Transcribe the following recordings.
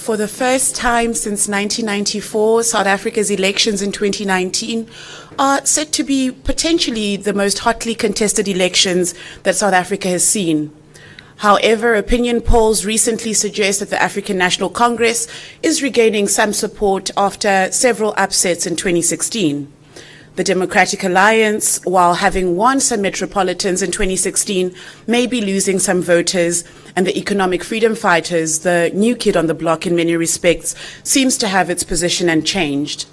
for the first time since 1994, South Africa's elections in 2019 are set to be potentially the most hotly contested elections that South Africa has seen. However, opinion polls recently suggest that the African National Congress is regaining some support after several upsets in 2016. The Democratic Alliance, while having won some metropolitans in 2016, may be losing some voters, and the Economic Freedom Fighters, the new kid on the block in many respects, seems to have its position unchanged.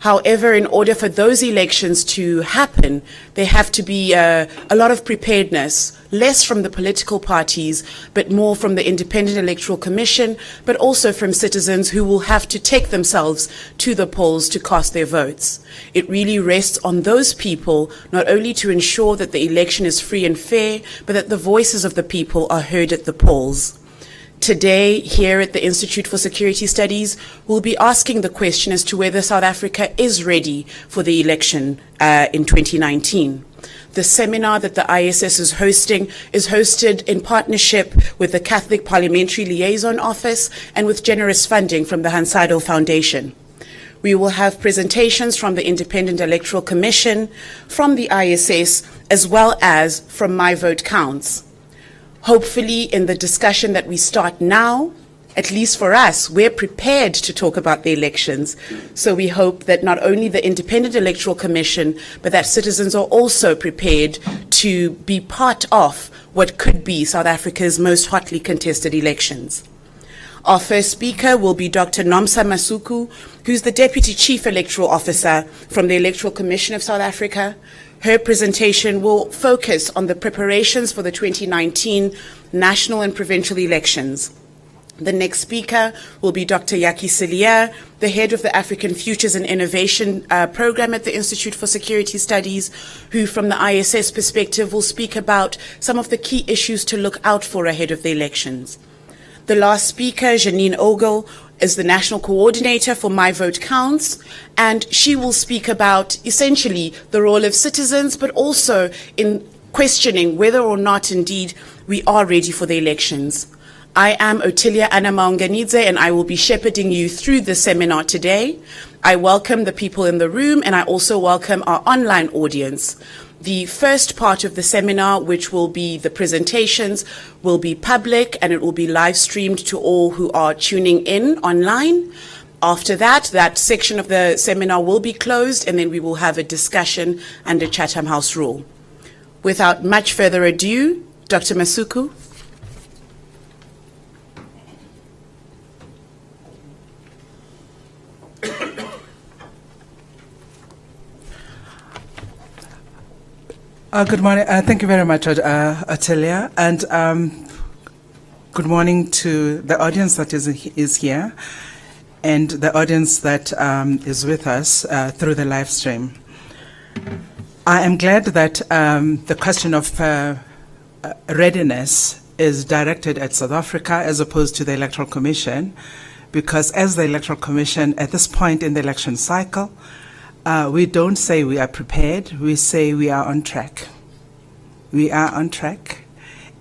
However, in order for those elections to happen, there have to be a lot of preparedness, less from the political parties, but more from the Independent Electoral Commission, but also from citizens who will have to take themselves to the polls to cast their votes. It really rests on those people not only to ensure that the election is free and fair, but that the voices of the people are heard at the polls. Today, here at the Institute for Security Studies, we'll be asking the question as to whether South Africa is ready for the election in 2019. The seminar that the ISS is hosting is hosted in partnership with the Catholic Parliamentary Liaison Office and with generous funding from the Hans Seidel Foundation. We will have presentations from the Independent Electoral Commission, from the ISS, as well as from My Vote Counts. Hopefully, in the discussion that we start now, at least for us, we're prepared to talk about the elections. So we hope that not only the Independent Electoral Commission, but that citizens are also prepared to be part of what could be South Africa's most hotly contested elections. Our first speaker will be Dr. Nomsa Masuku, who's the Deputy Chief Electoral Officer from the Electoral Commission of South Africa. Her presentation will focus on the preparations for the 2019 national and provincial elections. The next speaker will be Dr. Yaki Silia, the head of the African Futures and Innovation program at the Institute for Security Studies, who from the ISS perspective will speak about some of the key issues to look out for ahead of the elections. The last speaker, Janine Ogle, is the national coordinator for My Vote Counts, and she will speak about essentially the role of citizens, but also in questioning whether or not indeed we are ready for the elections. I am Otilia Anamaunganidze, and I will be shepherding you through the seminar today. I welcome the people in the room, and I also welcome our online audience. The first part of the seminar, which will be the presentations, will be public and it will be live streamed to all who are tuning in online. After that, that section of the seminar will be closed and then we will have a discussion under Chatham House rule. Without much further ado, Dr. Masuku. Good morning. Thank you very much, Otilia, and good morning to the audience that is here and the audience that is with us through the live stream. I am glad that the question of readiness is directed at South Africa as opposed to the Electoral Commission, because as the Electoral Commission at this point in the election cycle, we don't say we are prepared, we say we are on track. We are on track,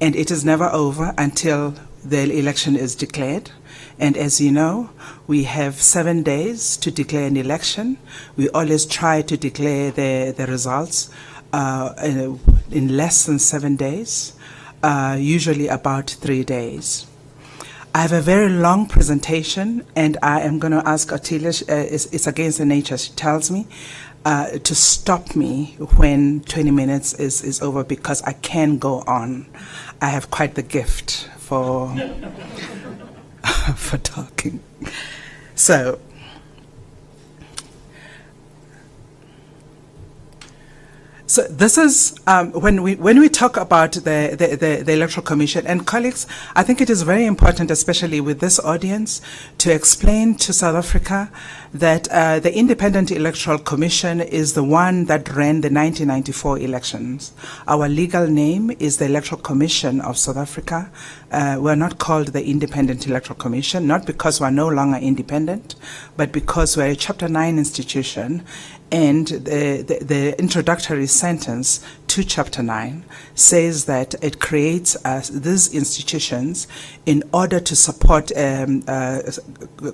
and it is never over until the election is declared. And as you know, we have 7 days to declare an election. We always try to declare the results in less than 7 days, usually about 3 days. I have a very long presentation, and I am going to ask Otilia, it's against the nature, she tells me, to stop me when 20 minutes is over, because I can go on. I have quite the gift for, for talking. So, this is when we talk about the Electoral Commission, and colleagues, I think it is very important, especially with this audience, to explain to South Africa that the Independent Electoral Commission is the one that ran the 1994 elections. Our legal name is the Electoral Commission of South Africa. We're not called the Independent Electoral Commission, not because we're no longer independent, but because we're a Chapter 9 institution. And the introductory sentence to Chapter 9 says that it creates these institutions in order to support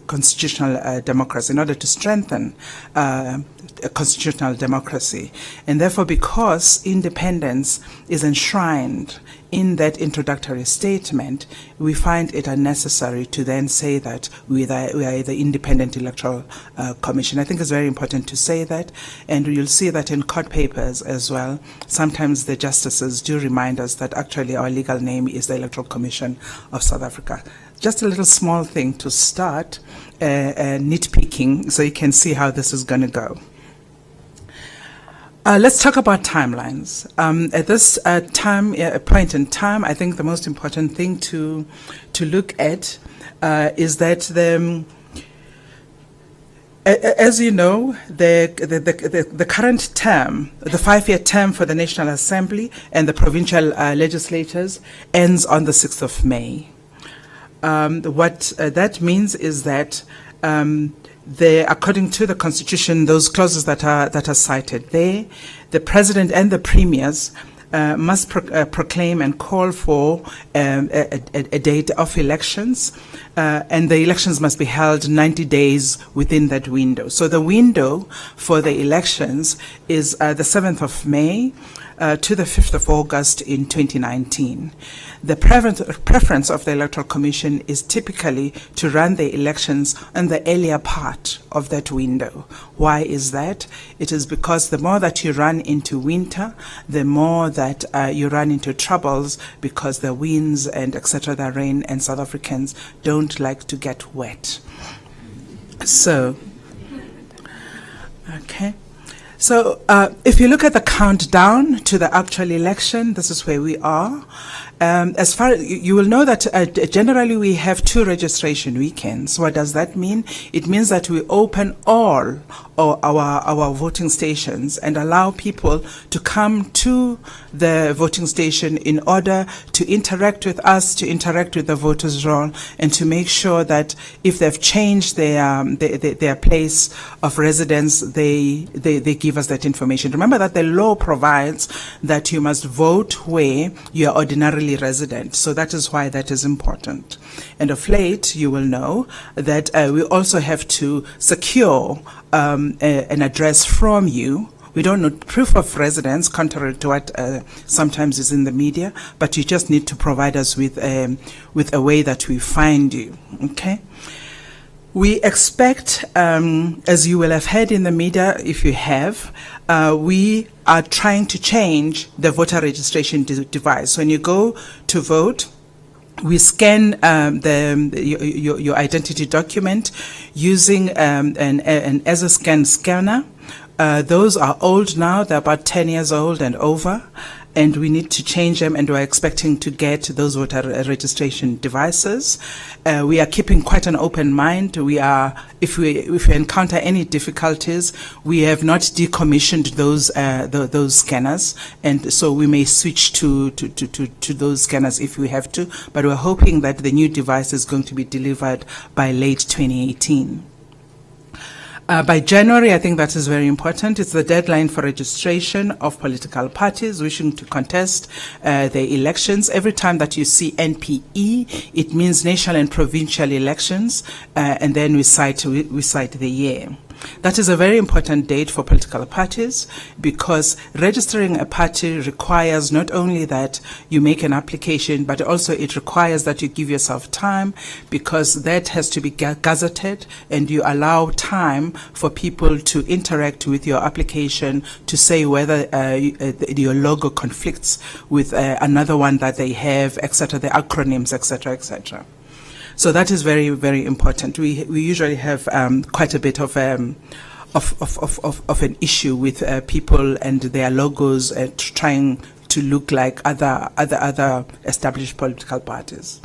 constitutional democracy, in order to strengthen constitutional democracy. And therefore, because independence is enshrined in that introductory statement, we find it unnecessary to then say that we are the Independent Electoral Commission. I think it's very important to say that, and you'll see that in court papers as well. Sometimes the justices do remind us that actually our legal name is the Electoral Commission of South Africa. Just a little small thing to start nitpicking so you can see how this is going to go. Let's talk about timelines. At this point in time, I think the most important thing to look at is that as you know, the current term, the 5-year term for the National Assembly and the provincial legislatures ends on the 6th of May. What that means is that according to the Constitution, those clauses that are cited there, the President and the Premiers must proclaim and call for a date of elections, and the elections must be held 90 days within that window. So the window for the elections is the 7th of May to the 5th of August in 2019. The preference of the Electoral Commission is typically to run the elections in the earlier part of that window. Why is that? It is because the more that you run into winter, the more that you run into troubles, because the winds and etc., the rain, and South Africans don't like to get wet. So, okay. So if you look at the countdown to the actual election, this is where we are. As far you will know that generally we have 2 registration weekends. What does that mean? It means that we open all our voting stations and allow people to come to the voting station in order to interact with us, to interact with the voters' roll, and to make sure that if they've changed their place of residence, they give us that information. Remember that the law provides that you must vote where you are ordinarily resident. So that is why that is important. And of late, you will know that we also have to secure an address from you. We don't need proof of residence, contrary to what sometimes is in the media, but you just need to provide us with a way that we find you. Okay. We expect, as you will have heard in the media, if you have, we are trying to change the voter registration device. So when you go to vote, we scan your identity document using an EasyScan scanner. Those are old now; they're about 10 years old and over, and we need to change them. And we're expecting to get those voter registration devices. We are keeping quite an open mind. If we encounter any difficulties, we have not decommissioned those scanners, and so we may switch to those scanners if we have to. But we're hoping that the new device is going to be delivered by late 2018. By January, I think that is very important. It's the deadline for registration of political parties wishing to contest the elections. Every time that you see NPE, it means national and provincial elections, and then we cite the year. That is a very important date for political parties, because registering a party requires not only that you make an application, but also it requires that you give yourself time, because that has to be gazetted, and you allow time for people to interact with your application to say whether your logo conflicts with another one that they have, etc., the acronyms, etc., etc. So that is very, very important. We usually have quite a bit of an issue with people and their logos trying to look like other established political parties.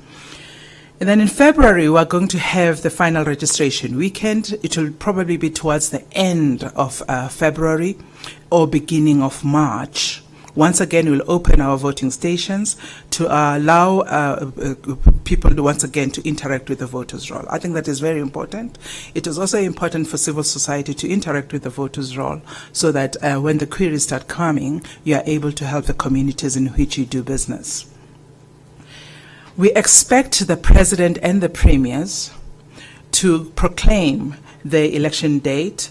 And then in February, we're going to have the final registration weekend. It will probably be towards the end of February or beginning of March, Once again, we'll open our voting stations to allow people to once again to interact with the voters' roll. I think that is very important. It is also important for civil society to interact with the voters' roll so that when the queries start coming, you are able to help the communities in which you do business. We expect the President and the Premiers to proclaim the election date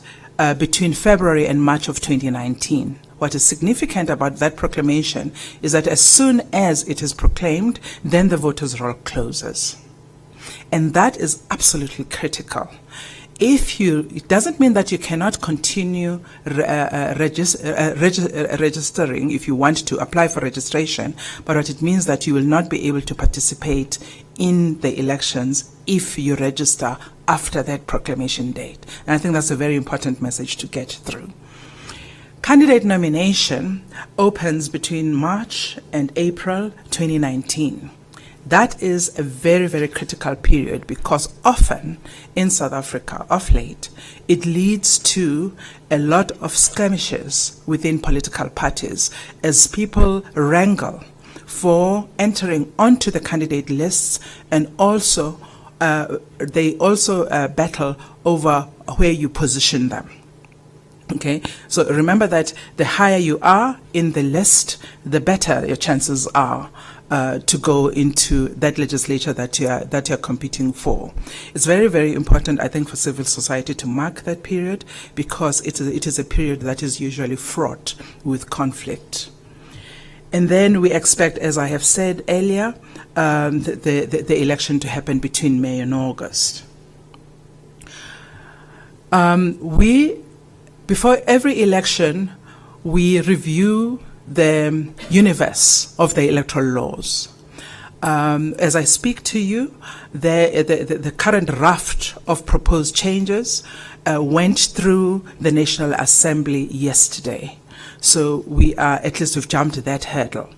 between February and March of 2019. What is significant about that proclamation is that as soon as it is proclaimed, then the voters' roll closes. And that is absolutely critical. It doesn't mean that you cannot continue registering if you want to apply for registration, but what it means that you will not be able to participate in the elections if you register after that proclamation date. And I think that's a very important message to get through. Candidate nomination opens between March and April 2019. That is a very, very critical period because often in South Africa, of late, it leads to a lot of skirmishes within political parties as people wrangle for entering onto the candidate lists, and also they also battle over where you position them. Okay, so remember that the higher you are in the list, the better your chances are to go into that legislature that you're competing for. It's very, very important, I think, for civil society to mark that period because it is a period that is usually fraught with conflict. And then we expect, as I have said earlier, the election to happen between May and August. Before every election, we review the universe of the electoral laws. As I speak to you, the current raft of proposed changes went through the National Assembly yesterday. So we've jumped that hurdle.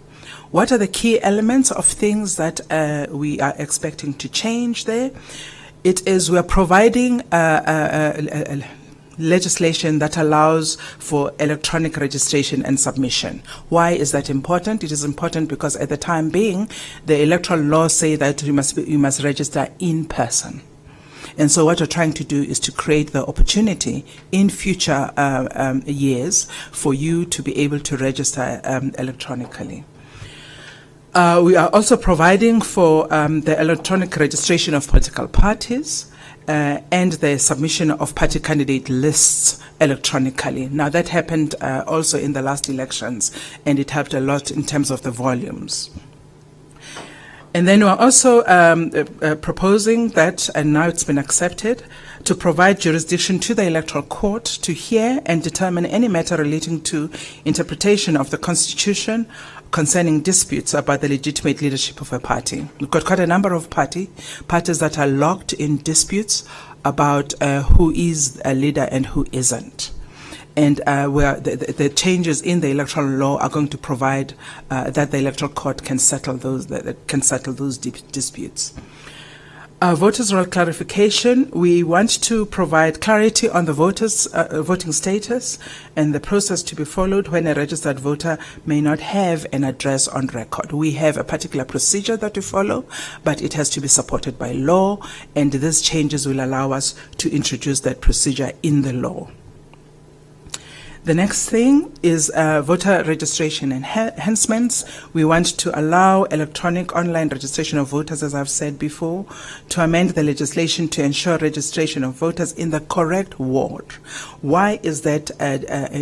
What are the key elements of things that we are expecting to change there? It is we're providing legislation that allows for electronic registration and submission. Why is that important? It is important because at the time being, the electoral laws say that you must register in person. And so what we're trying to do is to create the opportunity in future years for you to be able to register electronically. We are also providing for the electronic registration of political parties and the submission of party candidate lists electronically. Now that happened also in the last elections, and it helped a lot in terms of the volumes. And then we're also proposing that, and now it's been accepted, to provide jurisdiction to the Electoral Court to hear and determine any matter relating to interpretation of the Constitution concerning disputes about the legitimate leadership of a party. We've got quite a number of parties that are locked in disputes about who is a leader and who isn't. And where the changes in the electoral law are going to provide that the Electoral Court can settle those disputes. Voters' roll clarification. We want to provide clarity on the voters' voting status and the process to be followed when a registered voter may not have an address on record. We have a particular procedure that we follow, but it has to be supported by law, and these changes will allow us to introduce that procedure in the law. The next thing is voter registration enhancements. We want to allow electronic online registration of voters, as I've said before, to amend the legislation to ensure registration of voters in the correct ward. Why is that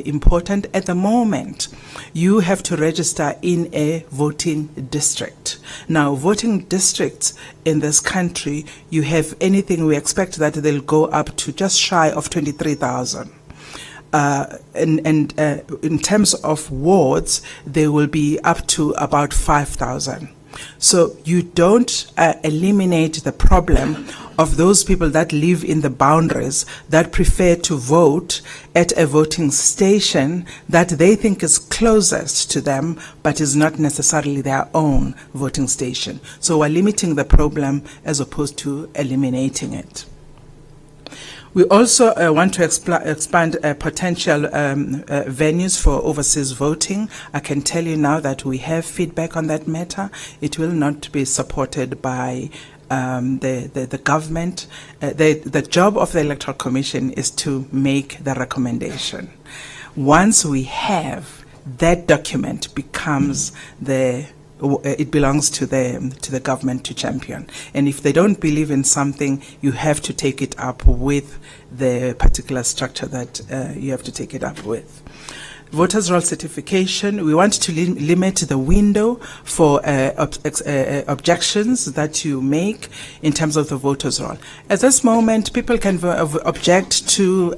important? At the moment, you have to register in a voting district. Now, voting districts in this country, you have anything, we expect that they'll go up to just shy of 23,000. In terms of wards, they will be up to about 5,000. So you don't eliminate the problem of those people that live in the boundaries that prefer to vote at a voting station that they think is closest to them, but is not necessarily their own voting station. So we're limiting the problem as opposed to eliminating it. We also want to expand potential venues for overseas voting. I can tell you now that we have feedback on that matter. It will not be supported by the government. The job of the Electoral Commission is to make the recommendation. Once we have that document, becomes it belongs to the government to champion. And if they don't believe in something, you have to take it up with the particular structure that you have to take it up with. Voters' roll certification, we want to limit the window for objections that you make in terms of the voters' roll. At this moment, people can object to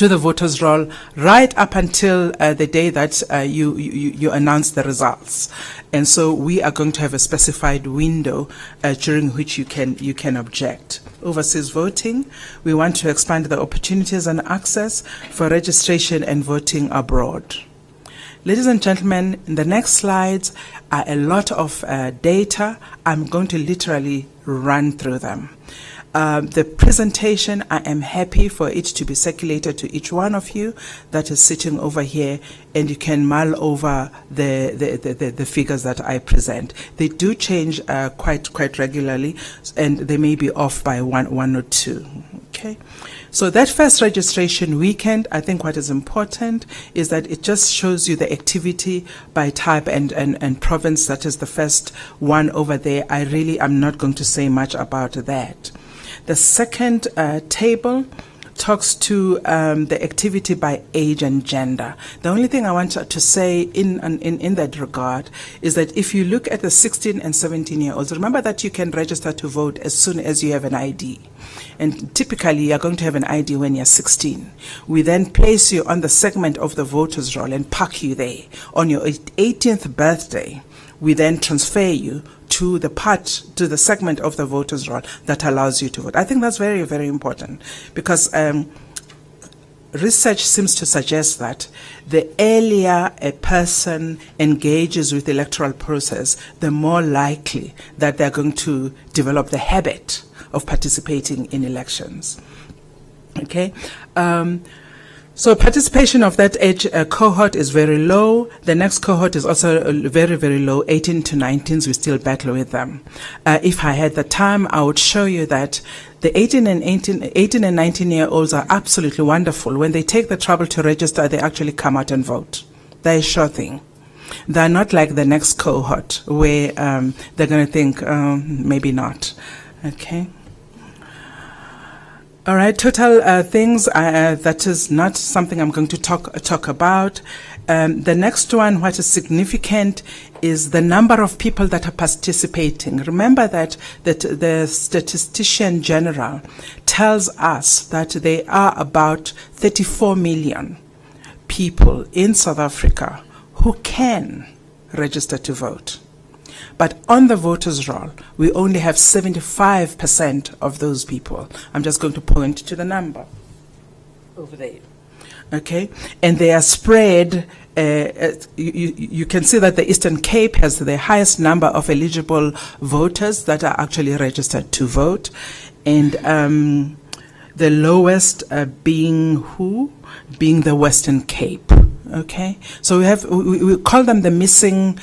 the voters' roll right up until the day that you announce the results. And so we are going to have a specified window during which you can object. Overseas voting, we want to expand the opportunities and access for registration and voting abroad. Ladies and gentlemen, in the next slides are a lot of data. I'm going to literally run through them. The presentation, I am happy for it to be circulated to each one of you that is sitting over here, and you can mull over the figures that I present. They do change quite regularly, and they may be off by one or two. Okay, so that first registration weekend, I think what is important is that it just shows you the activity by type and province. That is the first one over there. I really am not going to say much about that. The second table talks to the activity by age and gender. The only thing I want to say in that regard is that if you look at the 16 and 17-year-olds, remember that you can register to vote as soon as you have an ID. And typically, you're going to have an ID when you're 16. We then place you on the segment of the voters' roll and park you there. On your 18th birthday, we then transfer you to the segment of the voters' roll that allows you to vote. I think that's very, very important, because research seems to suggest that the earlier a person engages with the electoral process, the more likely that they're going to develop the habit of participating in elections. Okay. So participation of that age cohort is very low. The next cohort is also very, very low. 18 to 19s, we still battle with them. If I had the time, I would show you that the 18 and 19-year-olds are absolutely wonderful. When they take the trouble to register, they actually come out and vote. They're a sure thing. They're not like the next cohort where they're going to think, maybe not. Okay. All right, total things, that is not something I'm going to talk about. The next one, what is significant, is the number of people that are participating. Remember that the Statistician General tells us that there are about 34 million people in South Africa who can register to vote. But on the voters' roll, we only have 75% of those people. I'm just going to point to the number over there. Okay? And they are spread. You can see that the Eastern Cape has the highest number of eligible voters that are actually registered to vote. And the lowest being who? Being the Western Cape. Okay, so we call them the missing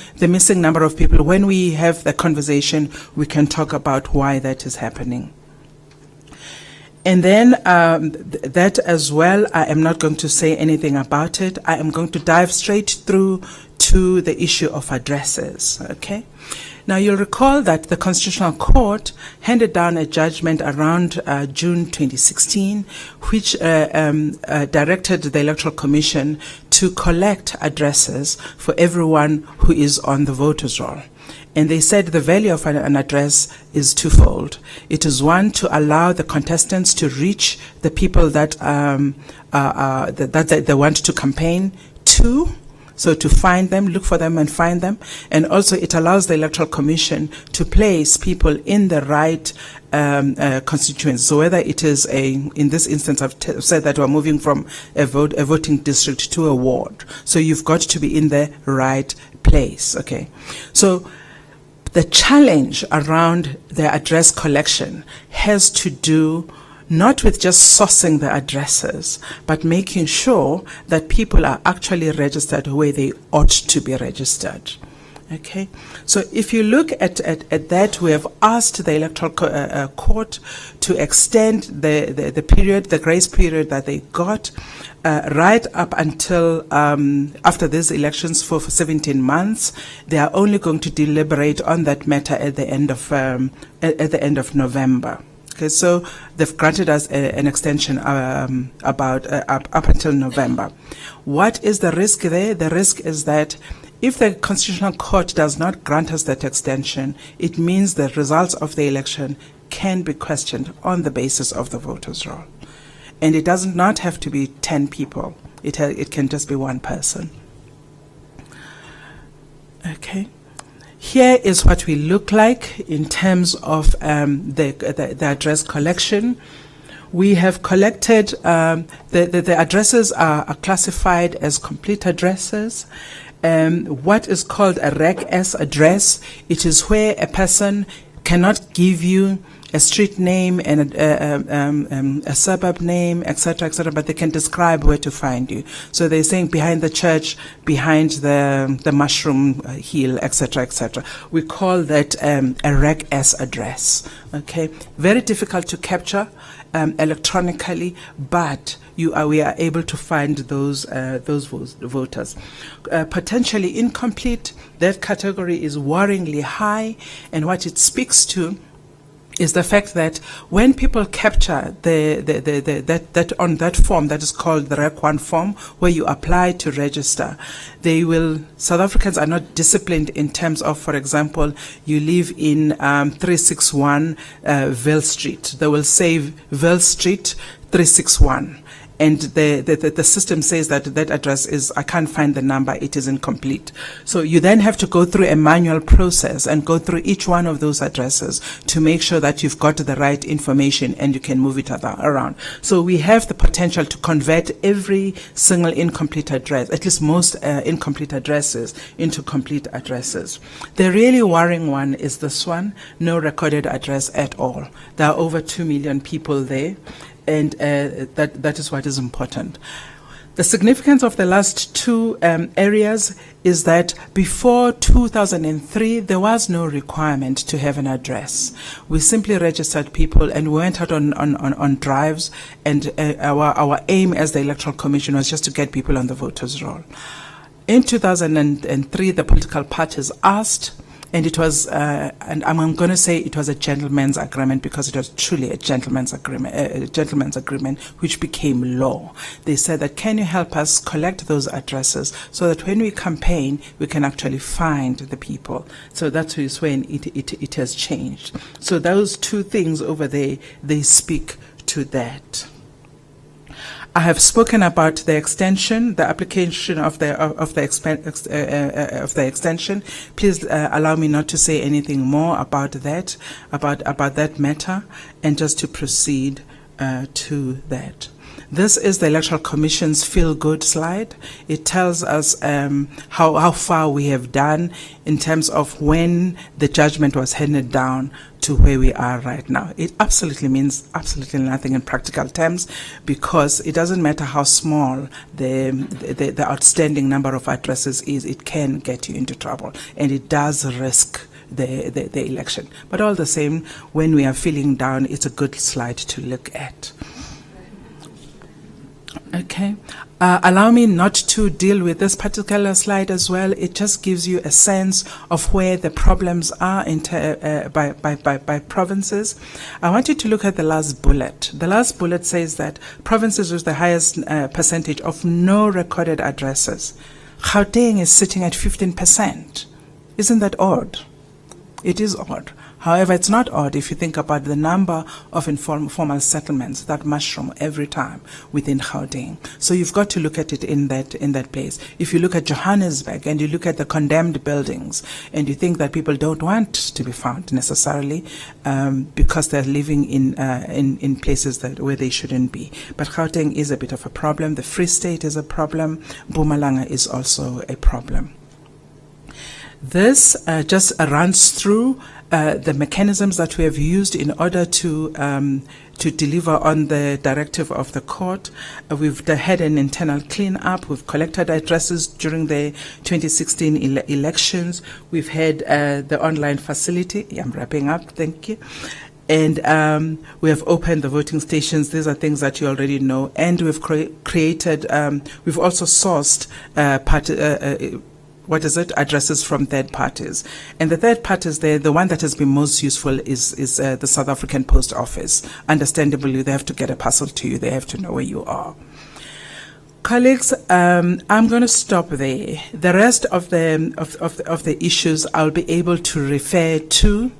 number of people. When we have the conversation, we can talk about why that is happening. And then that as well, I am not going to say anything about it. I am going to dive straight through to the issue of addresses. Okay. Now, you'll recall that the Constitutional Court handed down a judgment around June 2016, which directed the Electoral Commission to collect addresses for everyone who is on the voters' roll. And they said the value of an address is twofold. It is one, to allow the contestants to reach the people that they want to campaign to. So to find them, look for them and find them. And also it allows the Electoral Commission to place people in the right constituents. So whether it is in this instance, I've said that we're moving from a voting district to a ward. So you've got to be in the right place. Okay. So The challenge around the address collection has to do not with just sourcing the addresses, but making sure that people are actually registered where they ought to be registered. Okay, so if you look at that, we have asked the Electoral Court to extend the period, the grace period that they got, right up until after these elections for 17 months. They are only going to deliberate on that matter at the end of November. Okay, so they've granted us an extension about up until November. What is the risk there? The risk is that if the Constitutional Court does not grant us that extension, it means the results of the election can be questioned on the basis of the voters' roll. And it does not have to be 10 people. It can just be one person. Okay. Here is what we look like in terms of the address collection. We have collected, the addresses are classified as complete addresses. What is called a Reg S address, it is where a person cannot give you a street name and a suburb name, etc., but they can describe where to find you. So they're saying behind the church, behind the mushroom hill, etc. We call that a Reg S address. Okay, very difficult to capture electronically, but we are able to find those voters. Potentially incomplete, that category is worryingly high, and what it speaks to is the fact that when people capture that on that form that is called the Rec 1 form, where you apply to register, South Africans are not disciplined in terms of, for example, you live in 361 Vale Street. They will say Vale Street 361. And the system says that address is, I can't find the number, it is incomplete. So you then have to go through a manual process and go through each one of those addresses to make sure that you've got the right information and you can move it around. So we have the potential to convert every single incomplete address, at least most incomplete addresses, into complete addresses. The really worrying one is this one, no recorded address at all. There are over 2 million people there. And that is what is important. The significance of the last two areas is that before 2003, there was no requirement to have an address. We simply registered people and we went out on drives, and our aim as the Electoral Commission was just to get people on the voters' roll. In 2003, the political parties asked, and it was, and I'm going to say it was a gentleman's agreement, because it was truly a gentleman's agreement, which became law. They said that, can you help us collect those addresses so that when we campaign, we can actually find the people? So that's when it has changed. So those two things over there, they speak to that. I have spoken about the extension, the application of the extension. Please allow me not to say anything more about that, about that matter, and just to proceed to that. This is the Electoral Commission's feel-good slide. It tells us how far we have done in terms of when the judgment was handed down to where we are right now. It absolutely means absolutely nothing in practical terms, because it doesn't matter how small the outstanding number of addresses is, it can get you into trouble, and it does risk the election. But all the same, when we are feeling down, it's a good slide to look at. Okay. Allow me not to deal with this particular slide as well. It just gives you a sense of where the problems are by provinces. I want you to look at the last bullet. The last bullet says that provinces with the highest percentage of no recorded addresses. Gauteng is sitting at 15%. Isn't that odd? It is odd. However, it's not odd if you think about the number of informal settlements that mushroom every time within Gauteng. So you've got to look at it in that place. If you look at Johannesburg and you look at the condemned buildings, and you think that people don't want to be found necessarily because they're living in places where they shouldn't be. But Gauteng is a bit of a problem. The Free State is a problem. Mpumalanga is also a problem. This just runs through the mechanisms that we have used in order to deliver on the directive of the court. We've had an internal clean-up. We've collected addresses during the 2016 elections. We've had the online facility. I'm wrapping up. Thank you. And we have opened the voting stations. These are things that you already know. And we've created, we've also sourced addresses from third parties. And the third parties there, the one that has been most useful is the South African Post Office. Understandably, they have to get a parcel to you. They have to know where you are. Colleagues, I'm going to stop there. The rest of the issues I'll be able to refer to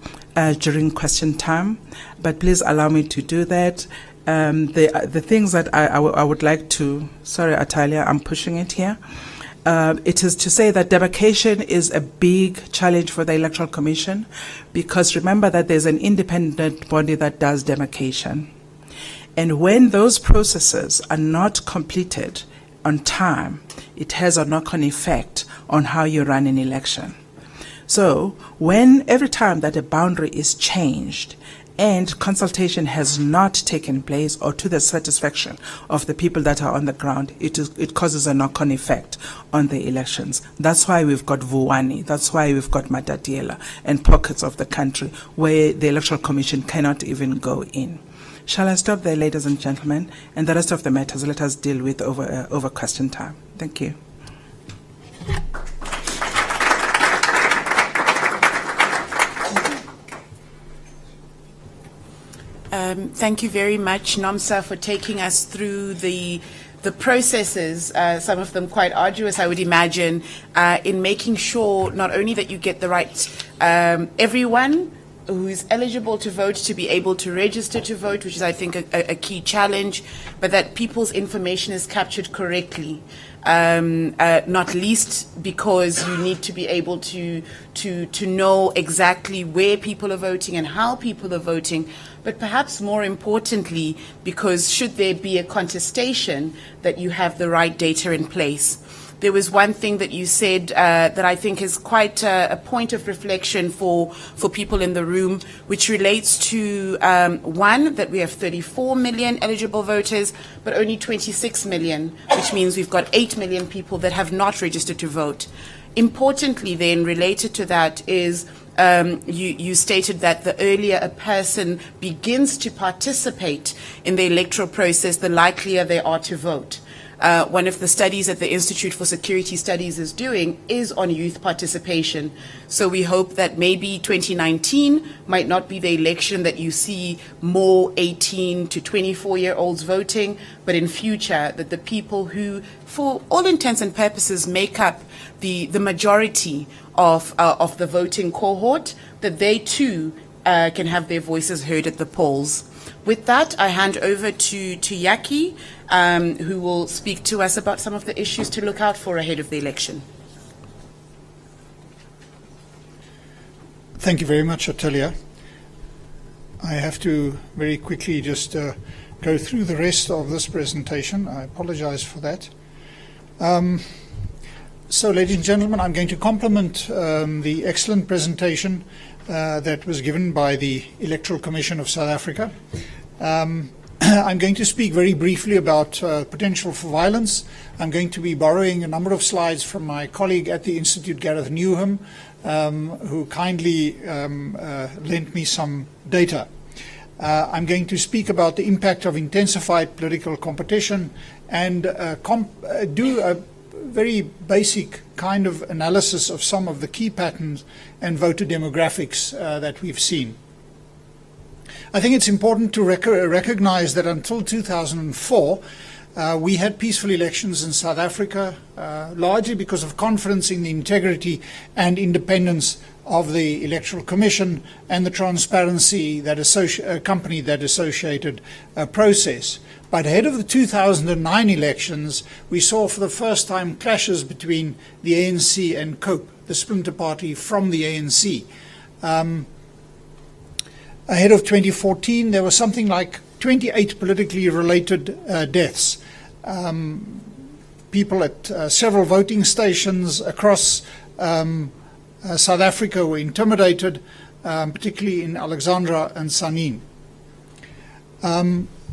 during question time, but please allow me to do that. The things that I would like to, sorry Atalia, I'm pushing it here. It is to say that demarcation is a big challenge for the Electoral Commission, because remember that there's an independent body that does demarcation. And when those processes are not completed on time, it has a knock-on effect on how you run an election. So every time that a boundary is changed and consultation has not taken place or to the satisfaction of the people that are on the ground, it causes a knock-on effect on the elections. That's why we've got Vuwani, that's why we've got Matatiela and pockets of the country where the Electoral Commission cannot even go in. Shall I stop there, ladies and gentlemen? And the rest of the matters let us deal with over question time. Thank you. Thank you very much, Nomsa, for taking us through the processes, some of them quite arduous, I would imagine, in making sure not only that you get the right everyone who is eligible to vote to be able to register to vote, which is, I think, a key challenge, but that people's information is captured correctly. Not least because you need to be able to know exactly where people are voting and how people are voting, but perhaps more importantly, because should there be a contestation, that you have the right data in place. There was one thing that you said that I think is quite a point of reflection for people in the room, which relates to, one, that we have 34 million eligible voters, but only 26 million, which means we've got 8 million people that have not registered to vote. Importantly then, related to that is, you stated that the earlier a person begins to participate in the electoral process, the likelier they are to vote. One of the studies that the Institute for Security Studies is doing is on youth participation. So we hope that maybe 2019 might not be the election that you see more 18 to 24-year-olds voting, but in future that the people who, for all intents and purposes, make up the majority of the voting cohort, that they too can have their voices heard at the polls. With that, I hand over to Yaki, who will speak to us about some of the issues to look out for ahead of the election. Thank you very much, Atalia. I have to very quickly just go through the rest of this presentation. I apologize for that. So, ladies and gentlemen, I'm going to complement the excellent presentation that was given by the Electoral Commission of South Africa. I'm going to speak very briefly about potential for violence. I'm going to be borrowing a number of slides from my colleague at the Institute, Gareth Newham, who kindly lent me some data. I'm going to speak about the impact of intensified political competition and do a very basic kind of analysis of some of the key patterns and voter demographics that we've seen. I think it's important to recognize that until 2004, we had peaceful elections in South Africa, largely because of confidence in the integrity and independence of the Electoral Commission and the transparency that accompanied that associated process. But ahead of the 2009 elections, we saw for the first time clashes between the ANC and COPE, the splinter party from the ANC. Ahead of 2014, there was something like 28 politically related deaths. People at several voting stations across South Africa were intimidated, particularly in Alexandra and Sanin.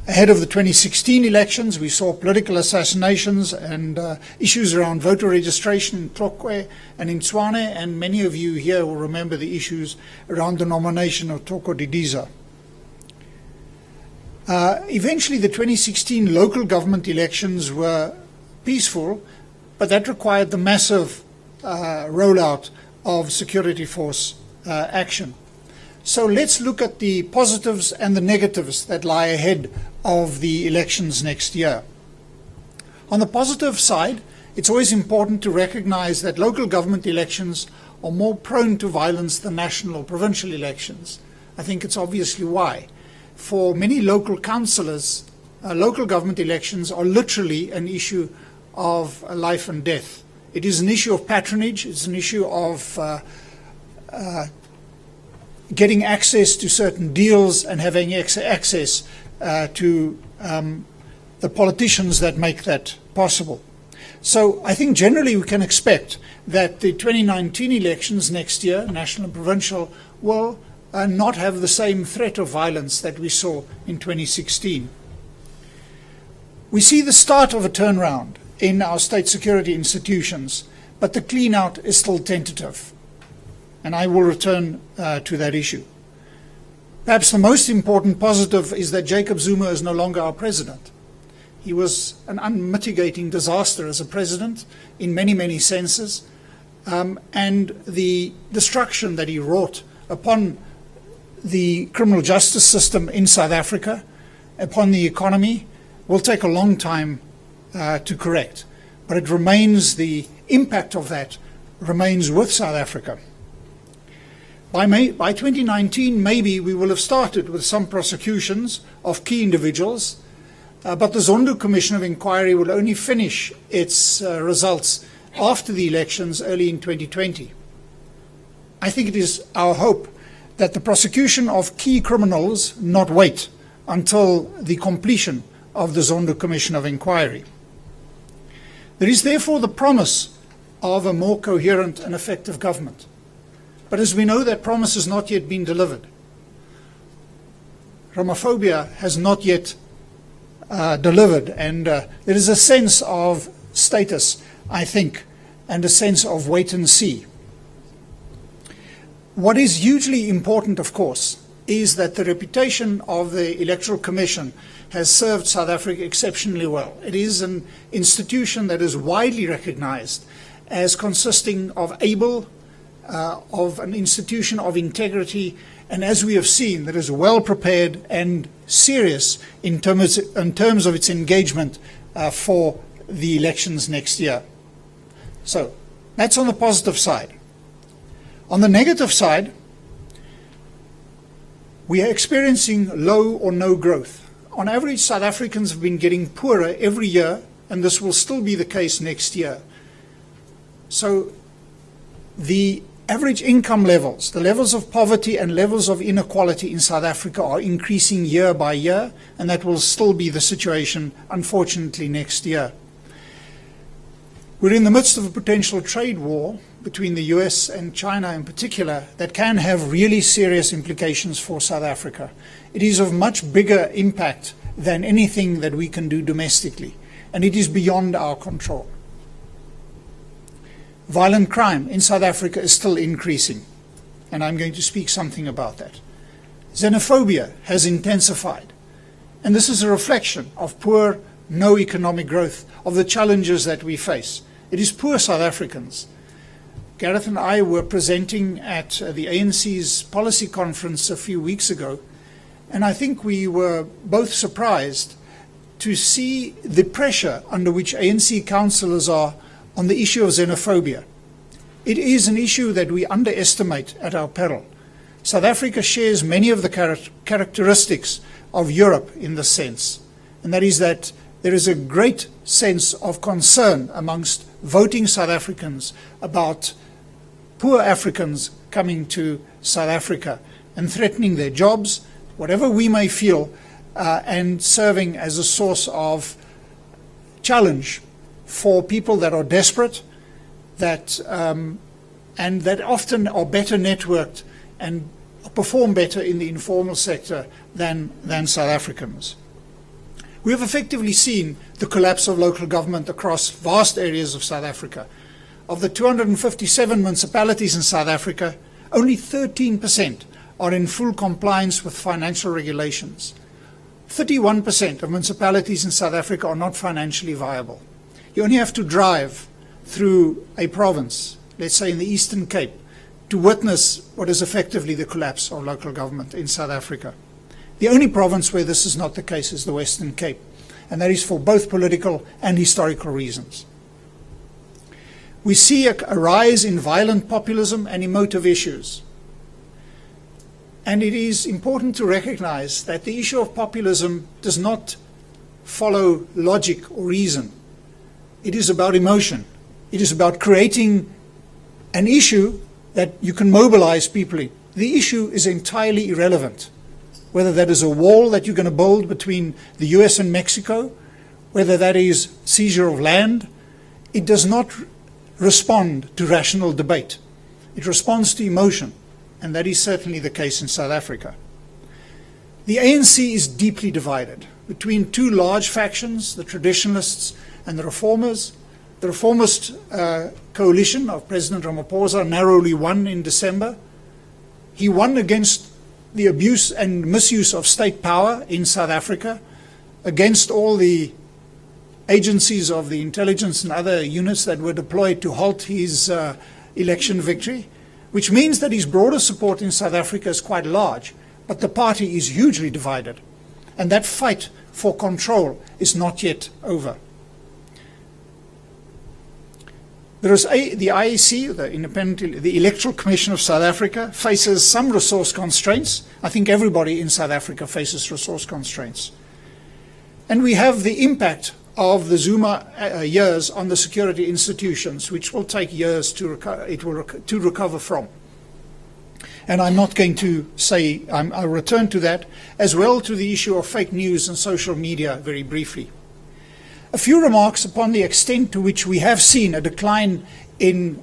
Ahead of the 2016 elections, we saw political assassinations and issues around voter registration in Tlokwe and in Tshwane, and many of you here will remember the issues around the nomination of Toko Didiza. Eventually, the 2016 local government elections were peaceful, but that required the massive rollout of security force action. So let's look at the positives and the negatives that lie ahead of the elections next year. On the positive side, it's always important to recognize that local government elections are more prone to violence than national or provincial elections. I think it's obviously why. For many local councillors, local government elections are literally an issue of life and death. It is an issue of patronage, it's an issue of getting access to certain deals and having access to the politicians that make that possible. So I think generally we can expect that the 2019 elections next year, national and provincial, will not have the same threat of violence that we saw in 2016. We see the start of a turnaround in our state security institutions, but the clean-out is still tentative. And I will return to that issue. Perhaps the most important positive is that Jacob Zuma is no longer our president. He was an unmitigating disaster as a president in many, many senses. And the destruction that he wrought upon the criminal justice system in South Africa, upon the economy, will take a long time to correct. But it remains, the impact of that remains with South Africa. By 2019, maybe we will have started with some prosecutions of key individuals, but the Zondo Commission of Inquiry will only finish its results after the elections early in 2020. I think it is our hope that the prosecution of key criminals not wait until the completion of the Zondo Commission of Inquiry. There is therefore the promise of a more coherent and effective government. But as we know, that promise has not yet been delivered. Homophobia has not yet delivered, and there is a sense of status, I think, and a sense of wait and see. What is hugely important, of course, is that the reputation of the Electoral Commission has served South Africa exceptionally well. It is an institution that is widely recognized as consisting of able, of an institution of integrity, and as we have seen, that is well prepared and serious in terms of its engagement for the elections next year. So that's on the positive side. On the negative side, we are experiencing low or no growth. On average, South Africans have been getting poorer every year, and this will still be the case next year. So the average income levels, the levels of poverty and levels of inequality in South Africa are increasing year by year, and that will still be the situation, unfortunately, next year. We're in the midst of a potential trade war between the US and China in particular that can have really serious implications for South Africa. It is of much bigger impact than anything that we can do domestically, and it is beyond our control. Violent crime in South Africa is still increasing, and I'm going to speak something about that. Xenophobia has intensified, and this is a reflection of poor, no economic growth, of the challenges that we face. It is poor South Africans. Gareth and I were presenting at the ANC's policy conference a few weeks ago, and I think we were both surprised to see the pressure under which ANC councillors are on the issue of xenophobia. It is an issue that we underestimate at our peril. South Africa shares many of the characteristics of Europe in this sense, and that is that there is a great sense of concern amongst voting South Africans about poor Africans coming to South Africa and threatening their jobs, whatever we may feel, and serving as a source of challenge for people that are desperate, that and that often are better networked and perform better in the informal sector than South Africans. We have effectively seen the collapse of local government across vast areas of South Africa. Of the 257 municipalities in South Africa, only 13% are in full compliance with financial regulations. 31% of municipalities in South Africa are not financially viable. You only have to drive through a province, let's say in the Eastern Cape, to witness what is effectively the collapse of local government in South Africa. The only province where this is not the case is the Western Cape, and that is for both political and historical reasons. We see a rise in violent populism and emotive issues. And it is important to recognize that the issue of populism does not follow logic or reason. It is about emotion. It is about creating an issue that you can mobilize people in. The issue is entirely irrelevant. Whether that is a wall that you're going to build between the US and Mexico, whether that is seizure of land, it does not respond to rational debate. It responds to emotion, and that is certainly the case in South Africa. The ANC is deeply divided between two large factions, the traditionalists and the reformers. The reformist coalition of President Ramaphosa narrowly won in December. He won against the abuse and misuse of state power in South Africa, against all the agencies of the intelligence and other units that were deployed to halt his election victory, which means that his broader support in South Africa is quite large, but the party is hugely divided, and that fight for control is not yet over. There is the IEC, the Electoral Commission of South Africa, faces some resource constraints. I think everybody in South Africa faces resource constraints. And we have the impact of the Zuma years on the security institutions, which will take years to recover from. And I'm not going to say, I'll return to that, as well to the issue of fake news and social media very briefly. A few remarks upon the extent to which we have seen a decline in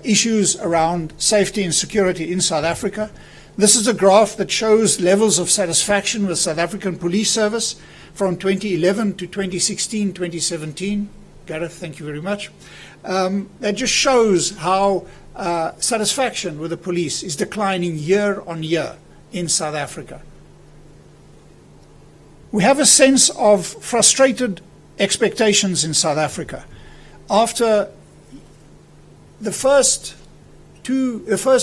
issues around safety and security in South Africa. This is a graph that shows levels of satisfaction with South African Police Service from 2011 to 2016, 2017. Gareth, thank you very much. That just shows how satisfaction with the police is declining year on year in South Africa. We have a sense of frustrated expectations in South Africa. After the first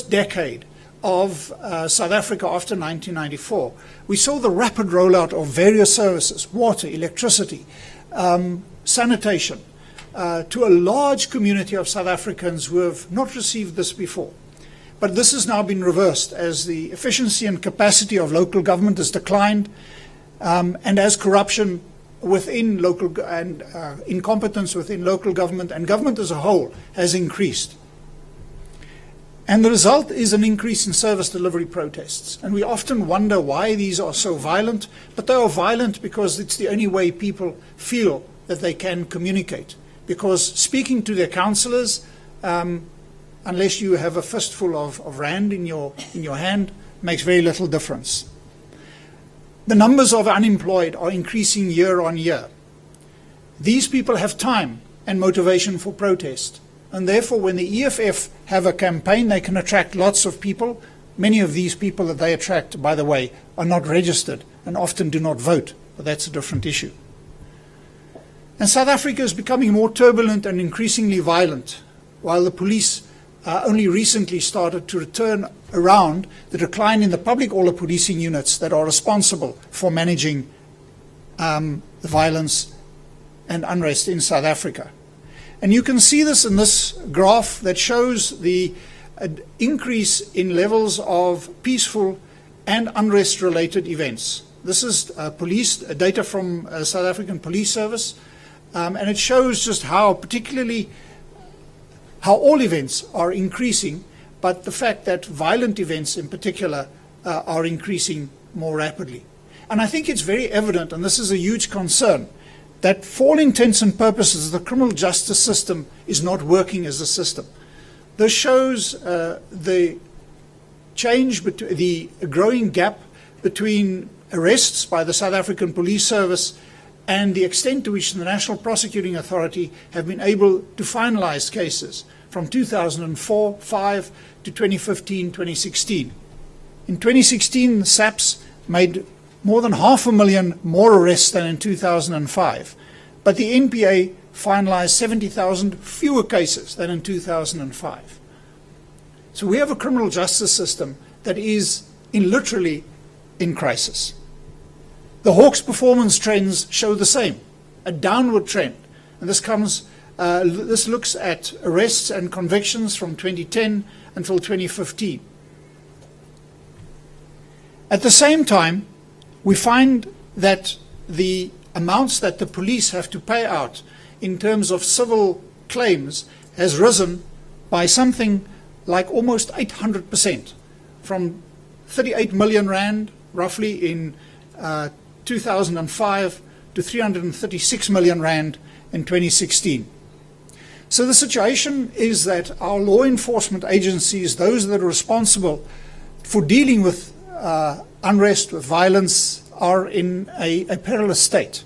decade of South Africa after 1994, we saw the rapid rollout of various services, water, electricity, sanitation, to a large community of South Africans who have not received this before. But this has now been reversed as the efficiency and capacity of local government has declined, and as corruption within local and incompetence within local government and government as a whole has increased. And the result is an increase in service delivery protests. And we often wonder why these are so violent, but they are violent because it's the only way people feel that they can communicate. Because speaking to their councillors, unless you have a fistful of rand in your hand, makes very little difference. The numbers of unemployed are increasing year on year. These people have time and motivation for protest. And therefore, when the EFF have a campaign, they can attract lots of people. Many of these people that they attract, by the way, are not registered and often do not vote. But that's a different issue. And South Africa is becoming more turbulent and increasingly violent, while the police only recently started to return around the decline in the public order policing units that are responsible for managing the violence and unrest in South Africa. And you can see this in this graph that shows the increase in levels of peaceful and unrest-related events. This is police data from South African Police Service, and it shows just how all events are increasing, but the fact that violent events in particular are increasing more rapidly. And I think it's very evident, and this is a huge concern, that for all intents and purposes, the criminal justice system is not working as a system. This shows the growing gap between arrests by the South African Police Service and the extent to which the National Prosecuting Authority have been able to finalize cases from 2004-5 to 2015-2016. In 2016, the SAPS made more than 500,000 more arrests than in 2005, but the NPA finalized 70,000 fewer cases than in 2005. So we have a criminal justice system that is literally in crisis. The Hawks performance trends show the same, a downward trend. And this looks at arrests and convictions from 2010 until 2015. At the same time, we find that the amounts that the police have to pay out in terms of civil claims has risen by something like almost 800%, from 38 million rand roughly in 2005 to 336 million rand in 2016. So the situation is that our law enforcement agencies, those that are responsible for dealing with unrest, with violence, are in a perilous state.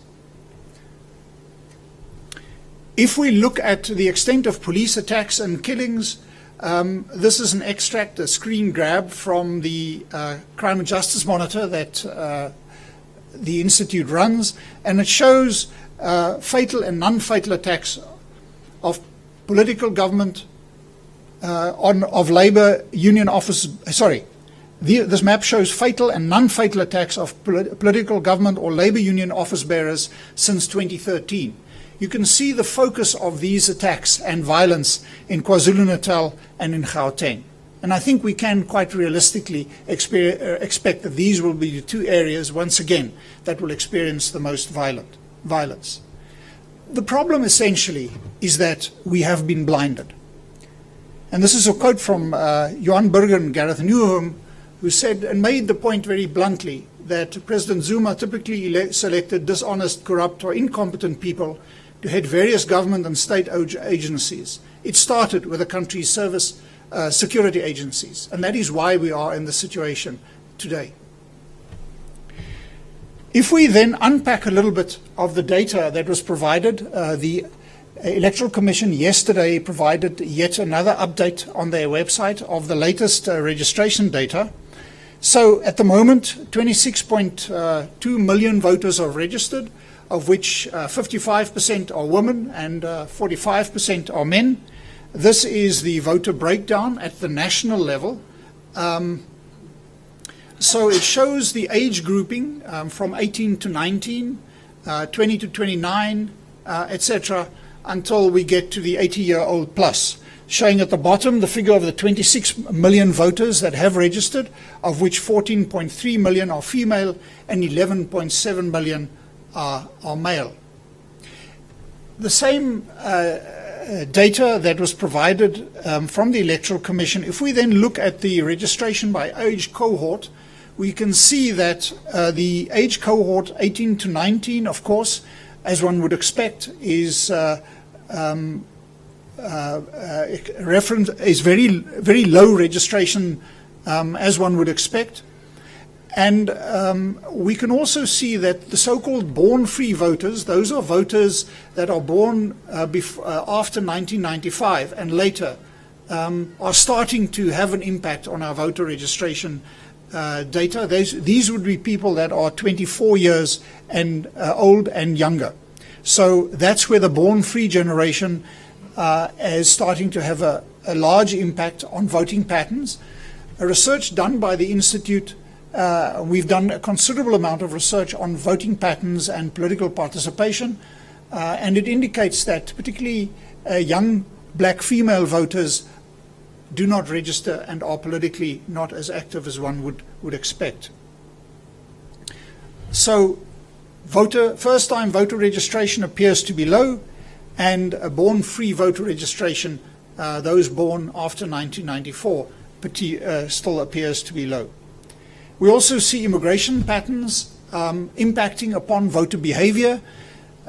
If we look at the extent of police attacks and killings, this is an extract, a screen grab from the Crime and Justice Monitor that the Institute runs, and it shows fatal and non-fatal attacks of political government, of labor union office. This map shows fatal and non-fatal attacks of political government or labor union office bearers since 2013. You can see the focus of these attacks and violence in KwaZulu-Natal and in Gauteng. And I think we can quite realistically expect that these will be the two areas, once again, that will experience the most violence. The problem essentially is that we have been blinded. And this is a quote from Johan Burger and Gareth Newham, who said and made the point very bluntly that President Zuma typically selected dishonest, corrupt, or incompetent people to head various government and state agencies. It started with the country's security agencies, and that is why we are in the situation today. If we then unpack a little bit of the data that was provided, the Electoral Commission yesterday provided yet another update on their website of the latest registration data. So at the moment, 26.2 million voters are registered, of which 55% are women and 45% are men. This is the voter breakdown at the national level. So it shows the age grouping from 18 to 19, 20 to 29, etc., until we get to the 80-year-old plus. Showing at the bottom the figure of the 26 million voters that have registered, of which 14.3 million are female and 11.7 million are male. The same data that was provided from the Electoral Commission, if we then look at the registration by age cohort, we can see that the age cohort 18 to 19, of course, as one would expect, is very low registration, as one would expect. And we can also see that the so-called born-free voters, those are voters that are born after 1995 and later, are starting to have an impact on our voter registration data. These would be people that are 24 years and old and younger. So that's where the born-free generation is starting to have a large impact on voting patterns. A research done by the Institute, we've done a considerable amount of research on voting patterns and political participation, and it indicates that particularly young black female voters do not register and are politically not as active as one would expect. So first-time voter registration appears to be low, and a born-free voter registration, those born after 1994, still appears to be low. We also see immigration patterns impacting upon voter behavior.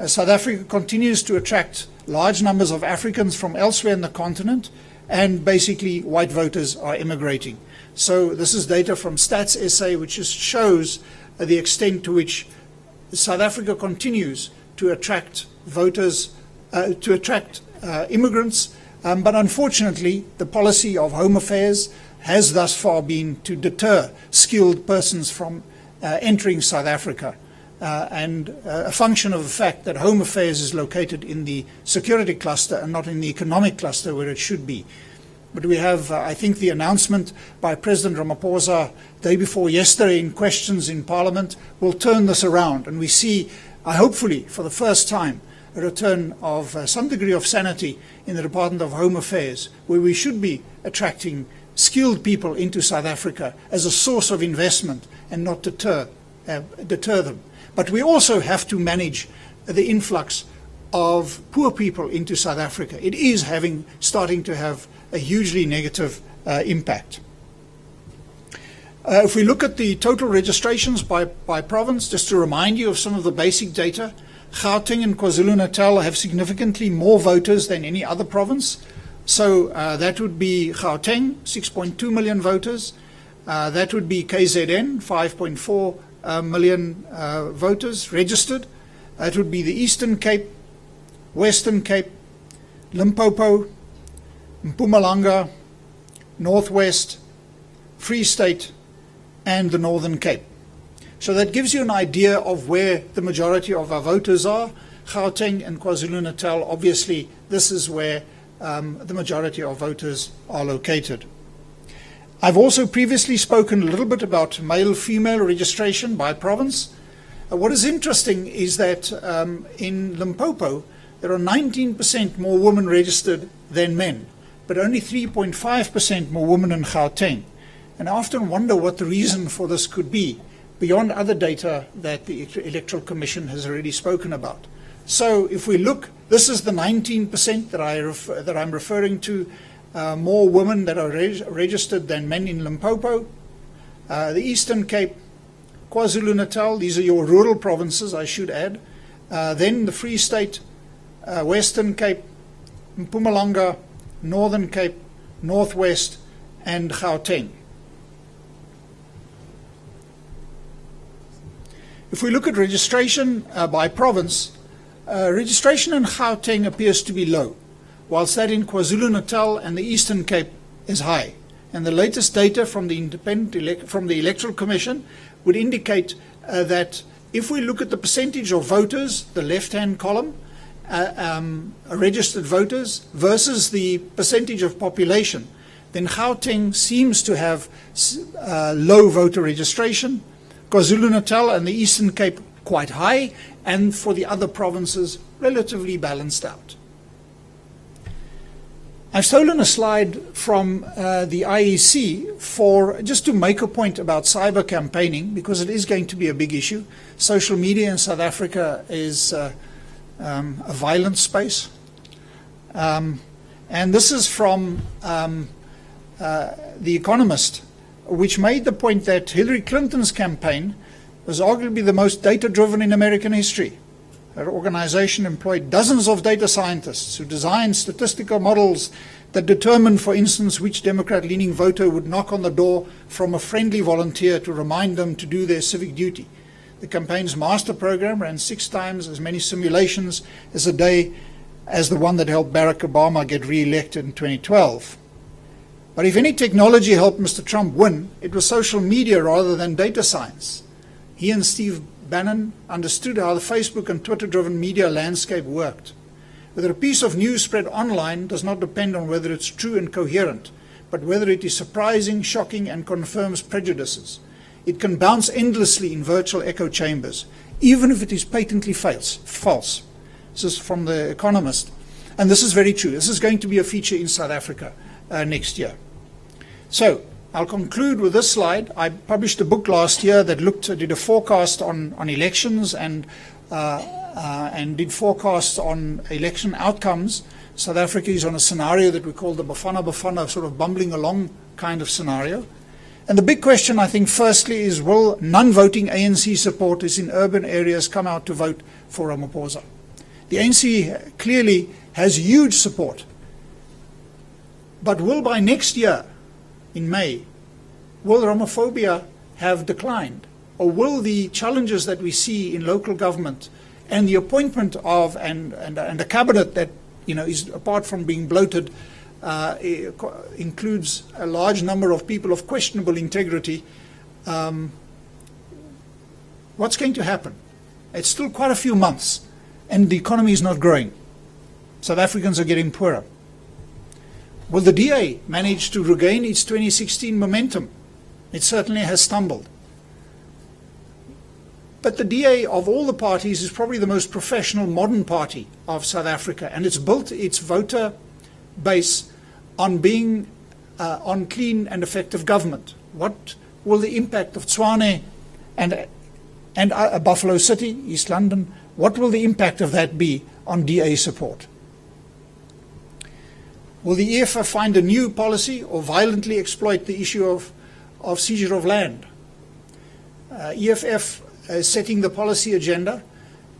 South Africa continues to attract large numbers of Africans from elsewhere in the continent, and basically white voters are immigrating. So this is data from Stats SA, which just shows the extent to which South Africa continues to attract voters, immigrants, but unfortunately the policy of Home Affairs has thus far been to deter skilled persons from entering South Africa, and a function of the fact that Home Affairs is located in the security cluster and not in the economic cluster where it should be. But we have, I think, the announcement by President Ramaphosa day before yesterday in questions in Parliament will turn this around, and we see, hopefully for the first time, a return of some degree of sanity in the Department of Home Affairs, where we should be attracting skilled people into South Africa as a source of investment and not deter them. But we also have to manage the influx of poor people into South Africa. It is starting to have a hugely negative impact. If we look at the total registrations by province, just to remind you of some of the basic data, Gauteng and KwaZulu-Natal have significantly more voters than any other province. So that would be Gauteng, 6.2 million voters. That would be KZN, 5.4 million voters registered. That would be the Eastern Cape, Western Cape, Limpopo, Mpumalanga, Northwest, Free State, and the Northern Cape. So that gives you an idea of where the majority of our voters are. Gauteng and KwaZulu-Natal, obviously, this is where the majority of voters are located. I've also previously spoken a little bit about male-female registration by province. What is interesting is that in Limpopo, there are 19% more women registered than men, but only 3.5% more women in Gauteng. And I often wonder what the reason for this could be, beyond other data that the Electoral Commission has already spoken about. So if we look, this is the 19% that I'm referring to, more women that are registered than men in Limpopo. The Eastern Cape, KwaZulu-Natal, these are your rural provinces, I should add. Then the Free State, Western Cape, Mpumalanga, Northern Cape, Northwest, and Gauteng. If we look at registration by province, registration in Gauteng appears to be low, whilst that in KwaZulu-Natal and the Eastern Cape is high. And the latest data from the Electoral Commission would indicate that if we look at the percentage of voters, the left-hand column, registered voters versus the percentage of population, then Gauteng seems to have low voter registration, KwaZulu-Natal and the Eastern Cape quite high, and for the other provinces relatively balanced out. I've stolen a slide from the IEC just to make a point about cyber campaigning, because it is going to be a big issue. Social media in South Africa is a violent space. And this is from The Economist, which made the point that Hillary Clinton's campaign was arguably the most data-driven in American history. Her organization employed dozens of data scientists who designed statistical models that determined, for instance, which Democrat-leaning voter would knock on the door from a friendly volunteer to remind them to do their civic duty. The campaign's master program ran 6 times as many simulations as a day as the one that helped Barack Obama get re-elected in 2012. But if any technology helped Mr. Trump win, it was social media rather than data science. He and Steve Bannon understood how the Facebook and Twitter-driven media landscape worked. Whether a piece of news spread online does not depend on whether it's true and coherent, but whether it is surprising, shocking, and confirms prejudices. It can bounce endlessly in virtual echo chambers, even if it is patently false. This is from The Economist. And this is very true. This is going to be a feature in South Africa next year. So I'll conclude with this slide. I published a book last year that did a forecast on elections and did forecasts on election outcomes. South Africa is on a scenario that we call the Bafana, sort of bumbling along kind of scenario. And the big question, I think, firstly, is will non-voting ANC supporters in urban areas come out to vote for Ramaphosa? The ANC clearly has huge support But will by next year, in May, will homophobia have declined? Or will the challenges that we see in local government and the appointment of and a cabinet that is, apart from being bloated, includes a large number of people of questionable integrity, what's going to happen? It's still quite a few months, and the economy is not growing. South Africans are getting poorer. Will the DA manage to regain its 2016 momentum? It certainly has stumbled. But the DA of all the parties is probably the most professional modern party of South Africa, and it's built its voter base on being on clean and effective government. What will the impact of Tshwane and Buffalo City, East London, what will the impact of that be on DA support? Will the EFF find a new policy or violently exploit the issue of seizure of land? EFF is setting the policy agenda,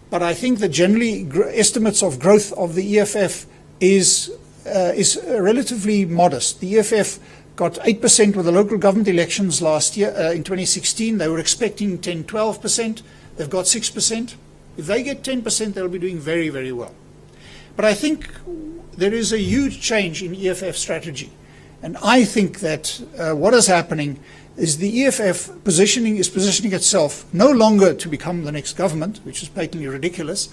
but I think that generally estimates of growth of the EFF is relatively modest. The EFF got 8% with the local government elections last year. In 2016, they were expecting 10, 12%. They've got 6%. If they get 10%, they'll be doing very, very well. But I think there is a huge change in EFF strategy. And I think that what is happening is the EFF is positioning itself no longer to become the next government, which is patently ridiculous,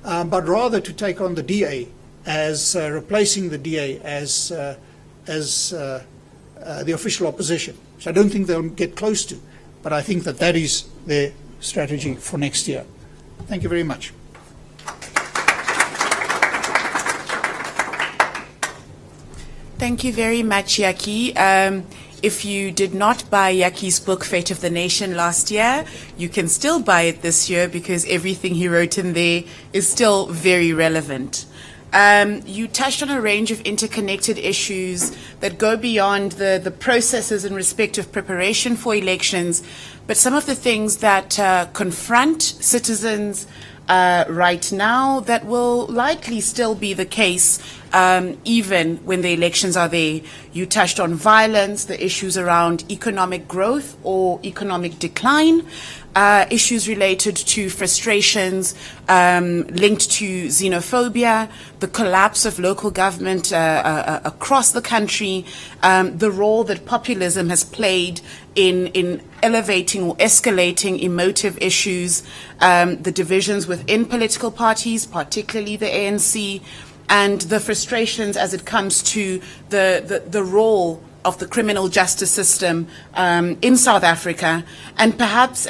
but rather to take on the DA as replacing the DA as the official opposition, which I don't think they'll get close to. But I think that is their strategy for next year. Thank you very much. Thank you very much, Yaki. If you did not buy Yaki's book, Fate of the Nation, last year, you can still buy it this year because everything he wrote in there is still very relevant. You touched on a range of interconnected issues that go beyond the processes in respect of preparation for elections, but some of the things that confront citizens right now that will likely still be the case even when the elections are there. You touched on violence, the issues around economic growth or economic decline, issues related to frustrations linked to xenophobia, the collapse of local government across the country, the role that populism has played in elevating or escalating emotive issues, the divisions within political parties, particularly the ANC, and the frustrations as it comes to the role of the criminal justice system in South Africa, and perhaps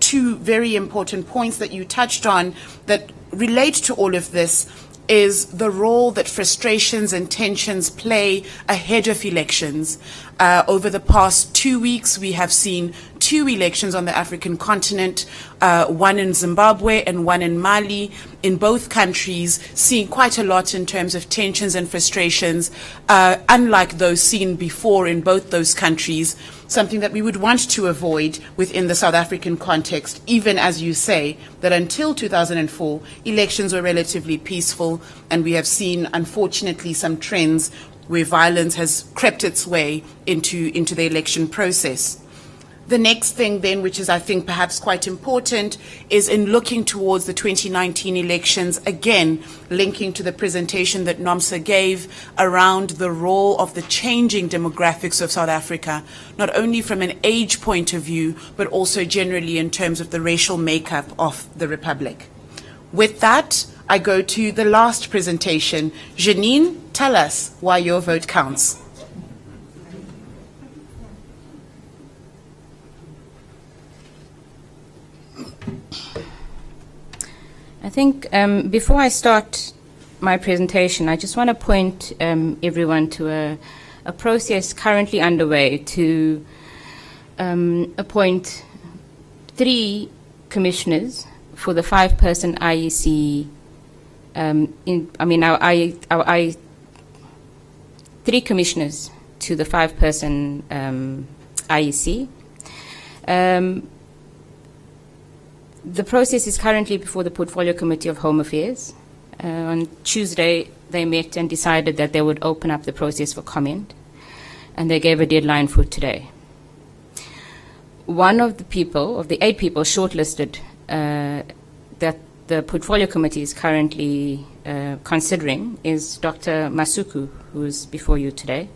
two very important points that you touched on that relate to all of this is the role that frustrations and tensions play ahead of elections. Over the past 2 weeks, we have seen 2 elections on the African continent, one in Zimbabwe and one in Mali. In both countries, seeing quite a lot in terms of tensions and frustrations, unlike those seen before in both those countries, something that we would want to avoid within the South African context, even as you say that until 2004, elections were relatively peaceful, and we have seen, unfortunately, some trends where violence has crept its way into the election process. The next thing then, which is I think perhaps quite important, is in looking towards the 2019 elections, again, linking to the presentation that Nomsa gave around the role of the changing demographics of South Africa, not only from an age point of view, but also generally in terms of the racial makeup of the Republic. With that, I go to the last presentation. Janine, tell us why your vote counts. I think before I start my presentation, I just want to point everyone to a process currently underway to appoint 3 commissioners for the 5-person IEC. Our 3 commissioners to the 5-person IEC. The process is currently before the Portfolio Committee of Home Affairs. On Tuesday, they met and decided that they would open up the process for comment, and they gave a deadline for today. One of the people, of the 8 people shortlisted that the Portfolio Committee is currently considering is Dr. Masuku, who is before you today.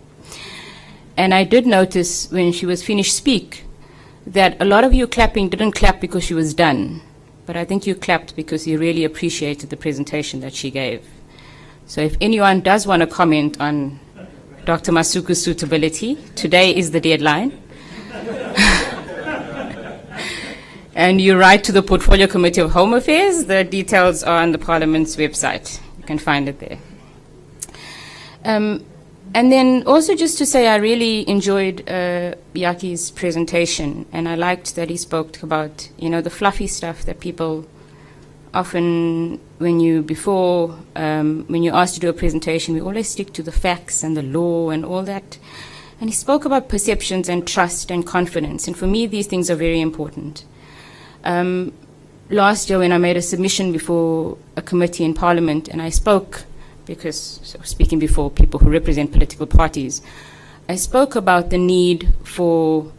And I did notice when she was finished speak that a lot of you clapping didn't clap because she was done, but I think you clapped because you really appreciated the presentation that she gave. So if anyone does want to comment on Dr. Masuku's suitability, today is the deadline. And you write to the Portfolio Committee of Home Affairs. The details are on the Parliament's website. You can find it there. And then also just to say I really enjoyed Yaki's presentation, and I liked that he spoke about, you know, the fluffy stuff that people often, when you're asked to do a presentation, we always stick to the facts and the law and all that. And he spoke about perceptions and trust and confidence, and for me these things are very important. Last year when I made a submission before a committee in Parliament, and I spoke, speaking before people who represent political parties, I spoke about the need for,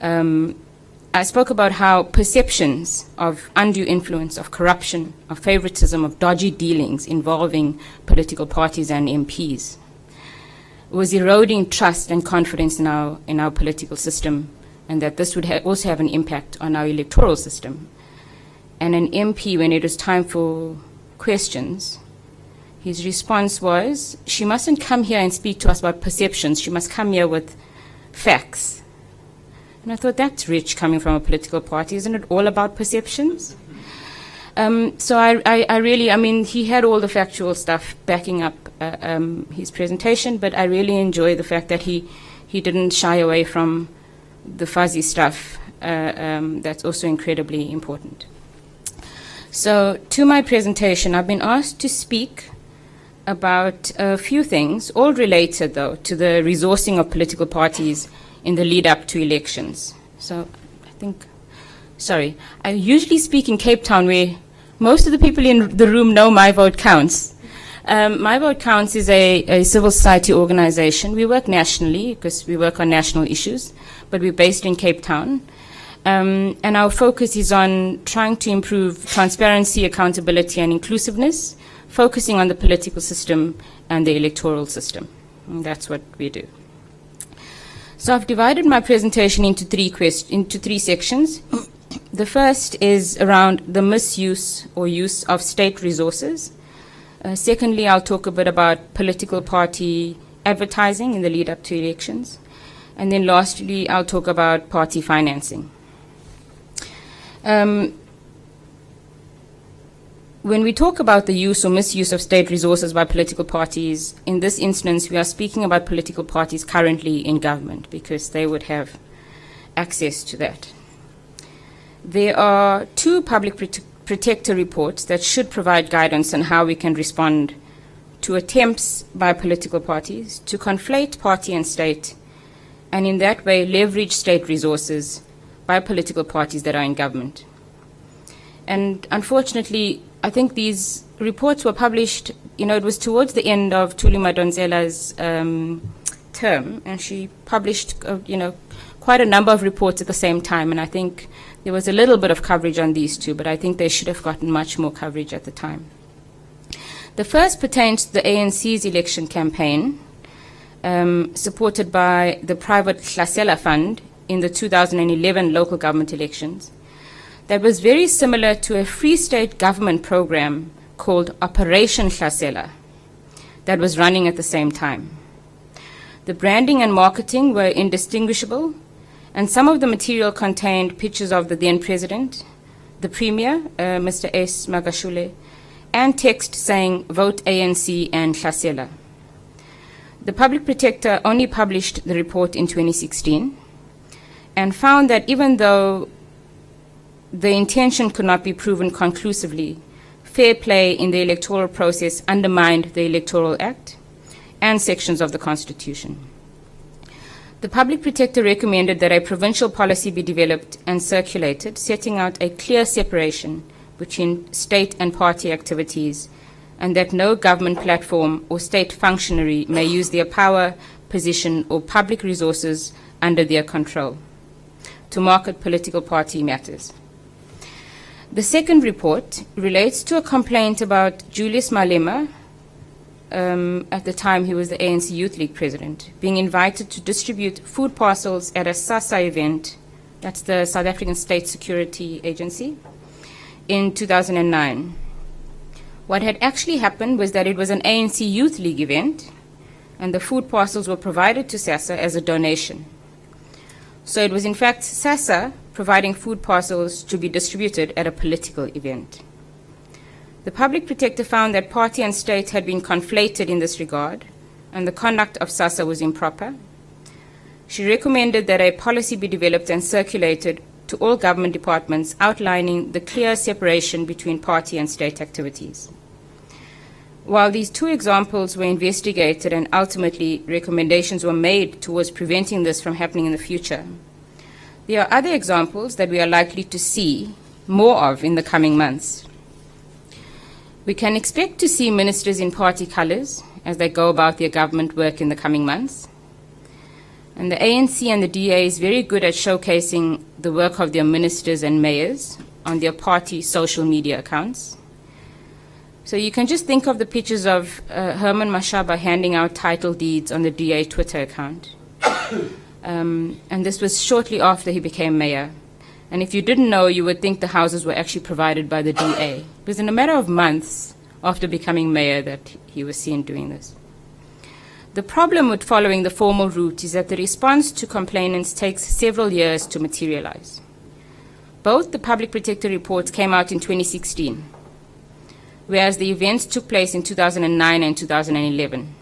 I spoke about how perceptions of undue influence, of corruption, of favoritism, of dodgy dealings involving political parties and MPs was eroding trust and confidence in our political system, and that this would also have an impact on our electoral system. And an MP, when it was time for questions, his response was, she mustn't come here and speak to us about perceptions, she must come here with facts. And I thought, that's rich coming from a political party, isn't it all about perceptions? So I really, I mean, he had all the factual stuff backing up his presentation, but I really enjoy the fact that he didn't shy away from the fuzzy stuff. That's also incredibly important. So to my presentation, I've been asked to speak about a few things, all related though to the resourcing of political parties in the lead up to elections. So I usually speak in Cape Town, where most of the people in the room know My Vote Counts. My Vote Counts is a civil society organization. We work nationally because we work on national issues, but we're based in Cape Town. And our focus is on trying to improve transparency, accountability, and inclusiveness, focusing on the political system and the electoral system. And that's what we do. So I've divided my presentation into three sections. The first is around the misuse or use of state resources. Secondly, I'll talk a bit about political party advertising in the lead up to elections. And then lastly, I'll talk about party financing. When we talk about the use or misuse of state resources by political parties, in this instance, we are speaking about political parties currently in government because they would have access to that. There are 2 public protector reports that should provide guidance on how we can respond to attempts by political parties to conflate party and state, and in that way leverage state resources by political parties that are in government. And unfortunately, I think these reports were published, it was towards the end of Thuli Madonsela's term, and she published, quite a number of reports at the same time, and I think there was a little bit of coverage on these 2, but I think they should have gotten much more coverage at the time. The first pertains to the ANC's election campaign, supported by the private Hlasela Fund in the 2011 local government elections. That was very similar to a Free State government program called Operation Hlasela that was running at the same time. The branding and marketing were indistinguishable, and some of the material contained pictures of the then president, the premier, Mr. S. Magashule, and text saying, "Vote ANC and Hlasela." The public protector only published the report in 2016 and found that even though the intention could not be proven conclusively, fair play in the electoral process undermined the Electoral Act and sections of the Constitution. The public protector recommended that a provincial policy be developed and circulated, setting out a clear separation between state and party activities and that no government platform or state functionary may use their power, position, or public resources under their control to market political party matters. The second report relates to a complaint about Julius Malema, at the time he was the ANC Youth League president, being invited to distribute food parcels at a SASA event, that's the South African State Security Agency, in 2009. What had actually happened was that it was an ANC Youth League event, and the food parcels were provided to SASA as a donation. So it was in fact SASA providing food parcels to be distributed at a political event. The public protector found that party and state had been conflated in this regard, and the conduct of SASA was improper. She recommended that a policy be developed and circulated to all government departments outlining the clear separation between party and state activities. While these two examples were investigated and ultimately recommendations were made towards preventing this from happening in the future, there are other examples that we are likely to see more of in the coming months. We can expect to see ministers in party colours as they go about their government work in the coming months. And the ANC and the DA is very good at showcasing the work of their ministers and mayors on their party social media accounts. So you can just think of the pictures of Herman Mashaba handing out title deeds on the DA Twitter account. And this was shortly after he became mayor. And if you didn't know, you would think the houses were actually provided by the DA. It was in a matter of months after becoming mayor that he was seen doing this. The problem with following the formal route is that the response to complainants takes several years to materialize. Both the Public Protector reports came out in 2016, whereas the events took place in 2009 and 2011.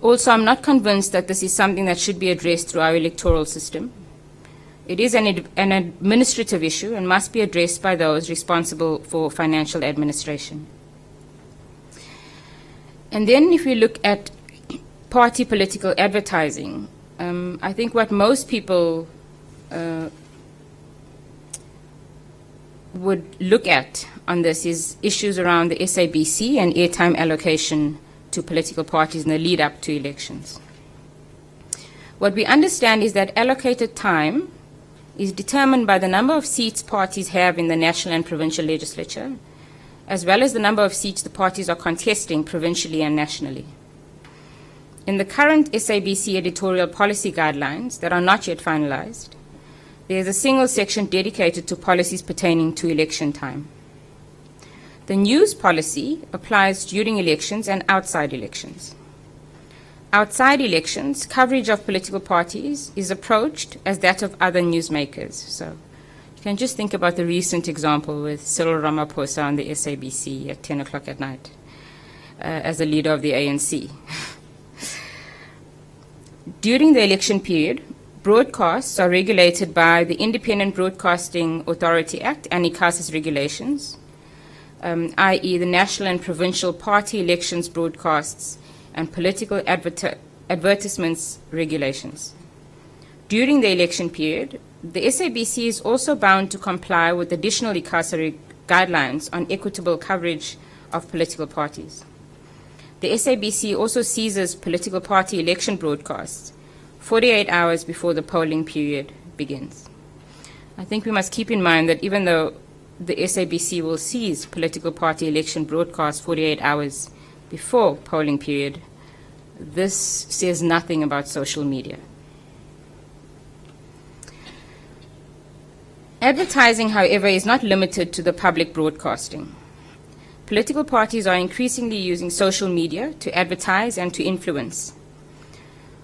Also, I'm not convinced that this is something that should be addressed through our electoral system. It is an administrative issue and must be addressed by those responsible for financial administration. And then if we look at party political advertising, I think what most people would look at on this is issues around the SABC and airtime allocation to political parties in the lead up to elections. What we understand is that allocated time is determined by the number of seats parties have in the national and provincial legislature, as well as the number of seats the parties are contesting provincially and nationally. In the current SABC editorial policy guidelines that are not yet finalized, there is a single section dedicated to policies pertaining to election time. The news policy applies during elections and outside elections. Outside elections, coverage of political parties is approached as that of other newsmakers. So you can just think about the recent example with Cyril Ramaphosa on the SABC at 10 o'clock at night as the leader of the ANC. During the election period, broadcasts are regulated by the Independent Broadcasting Authority Act and ICASA's regulations, i.e. the national and provincial party elections broadcasts and political advertisements regulations. During the election period, the SABC is also bound to comply with additional ICASA guidelines on equitable coverage of political parties. The SABC also seizes political party election broadcasts 48 hours before the polling period begins. I think we must keep in mind that even though the SABC will seize political party election broadcasts 48 hours before polling period, this says nothing about social media. Advertising, however, is not limited to the public broadcasting. Political parties are increasingly using social media to advertise and to influence.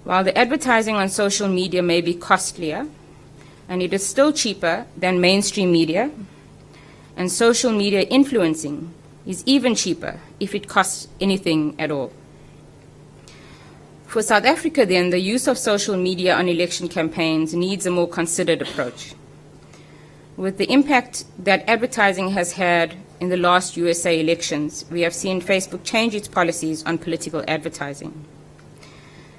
While the advertising on social media may be costlier, and it is still cheaper than mainstream media, and social media influencing is even cheaper if it costs anything at all. For South Africa, then, the use of social media on election campaigns needs a more considered approach. With the impact that advertising has had in the last USA elections, we have seen Facebook change its policies on political advertising.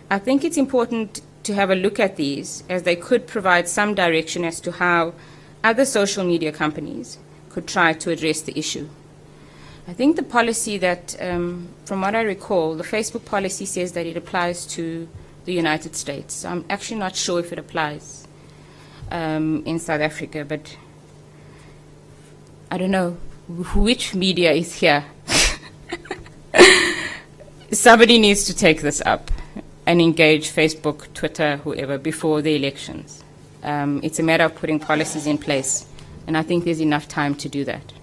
I think it's important to have a look at these, as they could provide some direction as to how other social media companies could try to address the issue. I think the policy that, from what I recall, the Facebook policy says that it applies to the United States. So I'm actually not sure if it applies in South Africa, but I don't know which media is here. Somebody needs to take this up and engage Facebook, Twitter, whoever, before the elections. It's a matter of putting policies in place, and I think there's enough time to do that.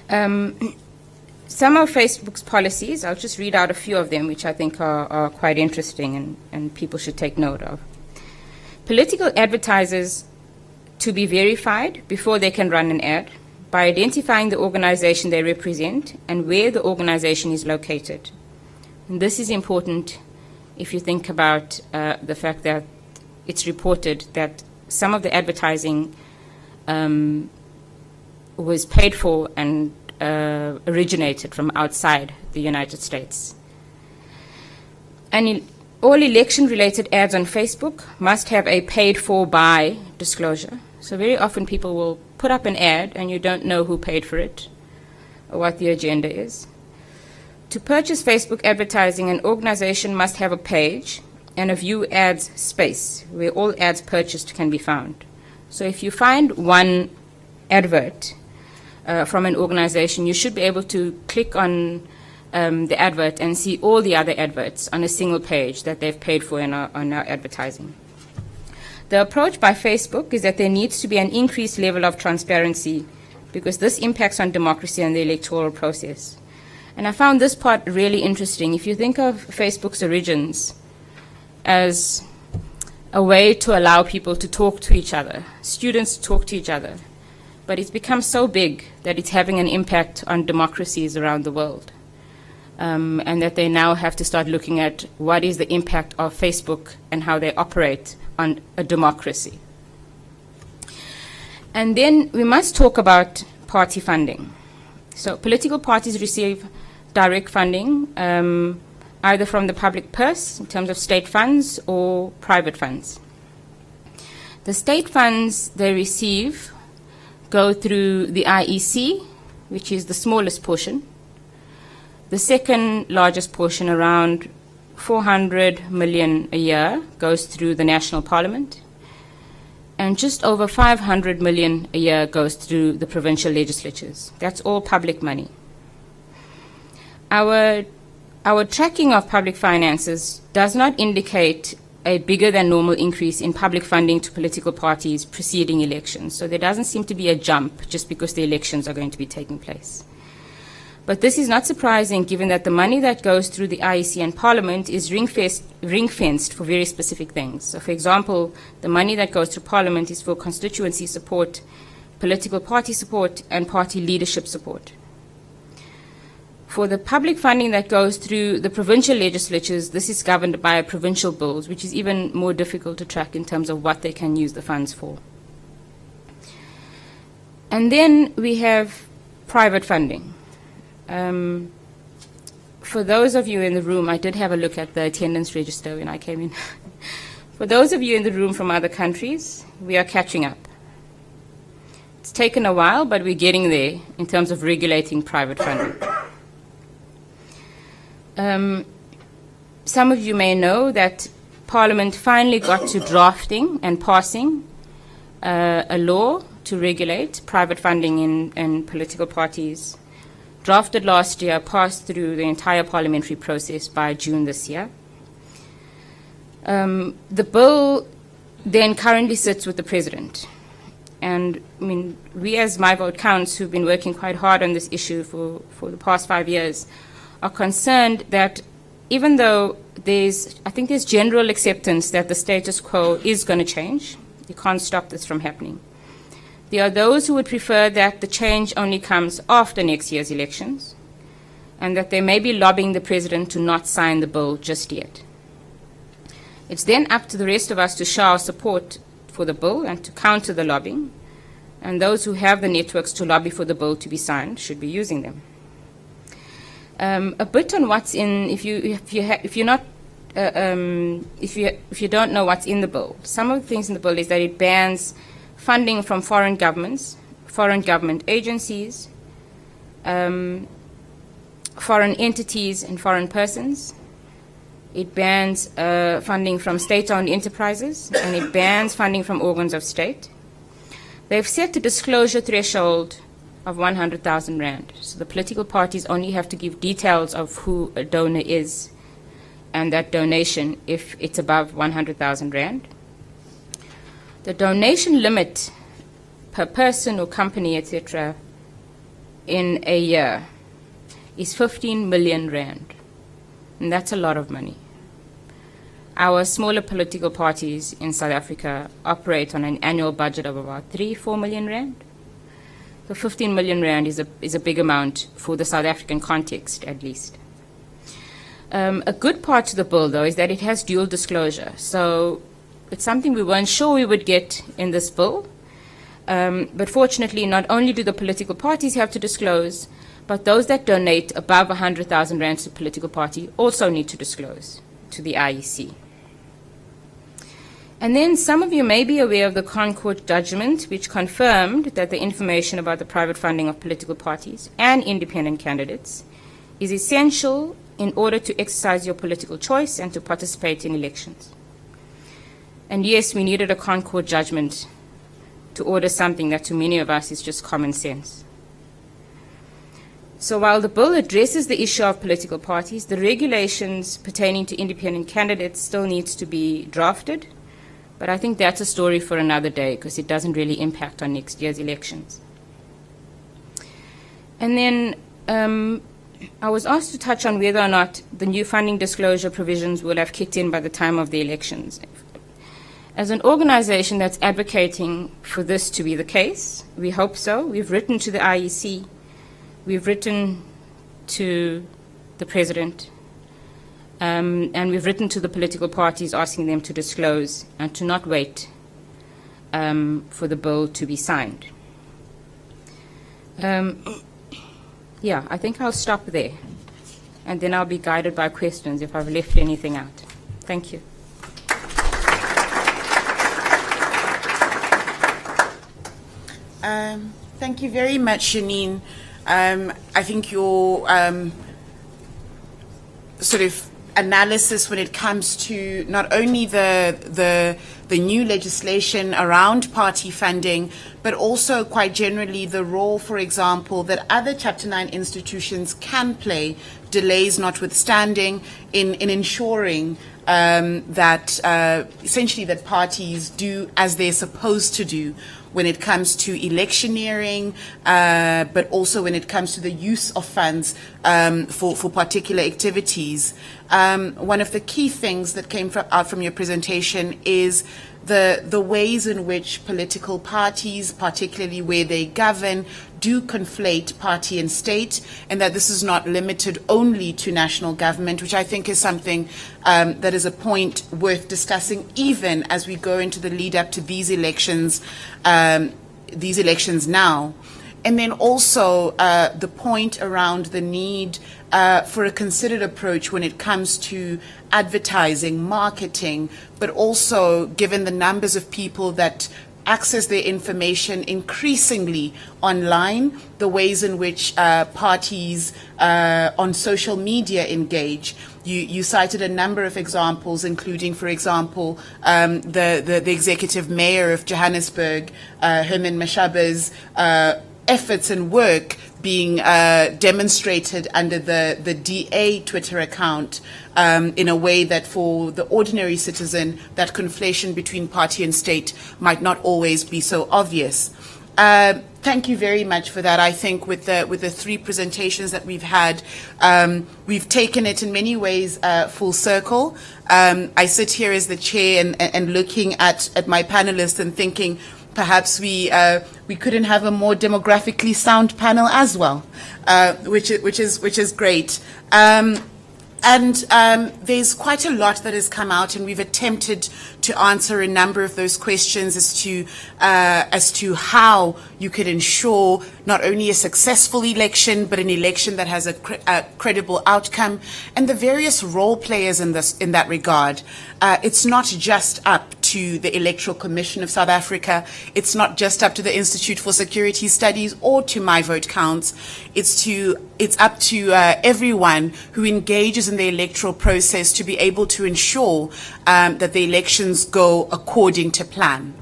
Some of Facebook's policies, I'll just read out a few of them, which I think are quite interesting and people should take note of. Political advertisers to be verified before they can run an ad by identifying the organization they represent and where the organization is located. And this is important if you think about the fact that it's reported that some of the advertising was paid for and originated from outside the United States. And all election-related ads on Facebook must have a paid-for-by disclosure. So very often people will put up an ad and you don't know who paid for it or what the agenda is. To purchase Facebook advertising, an organization must have a page and a view ads space where all ads purchased can be found. So if you find one advert from an organization, you should be able to click on the advert and see all the other adverts on a single page that they've paid for and are now advertising. The approach by Facebook is that there needs to be an increased level of transparency because this impacts on democracy and the electoral process. And I found this part really interesting. If you think of Facebook's origins as a way to allow people to talk to each other, students to talk to each other, but it's become so big that it's having an impact on democracies around the world. And that they now have to start looking at what is the impact of Facebook and how they operate on a democracy. And then we must talk about party funding. So political parties receive direct funding, either from the public purse in terms of state funds or private funds. The state funds they receive go through the IEC, which is the smallest portion. The second largest portion, around 400 million a year, goes through the National Parliament. And just over 500 million a year goes through the provincial legislatures. That's all public money. Our tracking of public finances does not indicate a bigger than normal increase in public funding to political parties preceding elections. So there doesn't seem to be a jump just because the elections are going to be taking place. But this is not surprising given that the money that goes through the IEC and Parliament is ring-fenced for very specific things. So for example, the money that goes through Parliament is for constituency support, political party support, and party leadership support. For the public funding that goes through the provincial legislatures, this is governed by provincial bills, which is even more difficult to track in terms of what they can use the funds for. And then we have private funding. For those of you in the room, I did have a look at the attendance register when I came in. For those of you in the room from other countries, we are catching up. It's taken a while, but we're getting there in terms of regulating private funding. Some of you may know that Parliament finally got to drafting and passing a law to regulate private funding in political parties. Drafted last year, passed through the entire parliamentary process by June this year. The bill then currently sits with the President. And I mean, we as My Vote Counts, who've been working quite hard on this issue for the past 5 years, are concerned that even though I think there's general acceptance that the status quo is going to change, you can't stop this from happening. There are those who would prefer that the change only comes after next year's elections, and that they may be lobbying the President to not sign the bill just yet. It's then up to the rest of us to show our support for the bill and to counter the lobbying, and those who have the networks to lobby for the bill to be signed should be using them. A bit on what's in, if you don't know what's in the bill, some of the things in the bill is that it bans funding from foreign governments, foreign government agencies, foreign entities and foreign persons. It bans funding from state-owned enterprises, and it bans funding from organs of state. They've set the disclosure threshold of 100,000 rand. So the political parties only have to give details of who a donor is and that donation if it's above 100,000 rand. The donation limit per person or company, etc., in a year is 15 million rand. And that's a lot of money. Our smaller political parties in South Africa operate on an annual budget of about 3-4 million rand. So 15 million rand is a big amount for the South African context, at least. A good part of the bill, though, is that it has dual disclosure. So it's something we weren't sure we would get in this bill. But fortunately, not only do the political parties have to disclose, but those that donate above 100,000 rand to a political party also need to disclose to the IEC. And then some of you may be aware of the Concord judgment, which confirmed that the information about the private funding of political parties and independent candidates is essential in order to exercise your political choice and to participate in elections. And yes, we needed a Concord judgment to order something that to many of us is just common sense. So while the bill addresses the issue of political parties, the regulations pertaining to independent candidates still needs to be drafted. But I think that's a story for another day because it doesn't really impact on next year's elections. And then I was asked to touch on whether or not the new funding disclosure provisions will have kicked in by the time of the elections. As an organization that's advocating for this to be the case, we hope so. We've written to the IEC. We've written to the President. And we've written to the political parties asking them to disclose and to not wait for the bill to be signed. Yeah, I think I'll stop there. And then I'll be guided by questions if I've left anything out. Thank you. Thank you very much, Janine. I think your sort of analysis when it comes to not only the new legislation around party funding, but also quite generally the role, for example, that other Chapter 9 institutions can play, delays notwithstanding, in ensuring that essentially that parties do as they're supposed to do when it comes to electioneering, but also when it comes to the use of funds for particular activities. One of the key things that came out from your presentation is the ways in which political parties, particularly where they govern, do conflate party and state, and that this is not limited only to national government, which I think is something that is a point worth discussing even as we go into the lead up to these elections now. And then also the point around the need for a considered approach when it comes to advertising, marketing, but also given the numbers of people that access their information increasingly online, the ways in which parties on social media engage. You cited a number of examples, including, for example, the executive mayor of Johannesburg, Herman Mashaba's efforts and work being demonstrated under the DA Twitter account in a way that for the ordinary citizen, that conflation between party and state might not always be so obvious. Thank you very much for that. I think with the three presentations that we've had, we've taken it in many ways full circle. I sit here as the chair and looking at my panelists and thinking, perhaps we couldn't have a more demographically sound panel as well, which is great. And there's quite a lot that has come out, and we've attempted to answer a number of those questions as to how you could ensure not only a successful election, but an election that has a credible outcome, and the various role players in that regard. It's not just up to the Electoral Commission of South Africa. It's not just up to the Institute for Security Studies or to My Vote Counts. It's up to everyone who engages in the electoral process to be able to ensure that the elections go according to plan.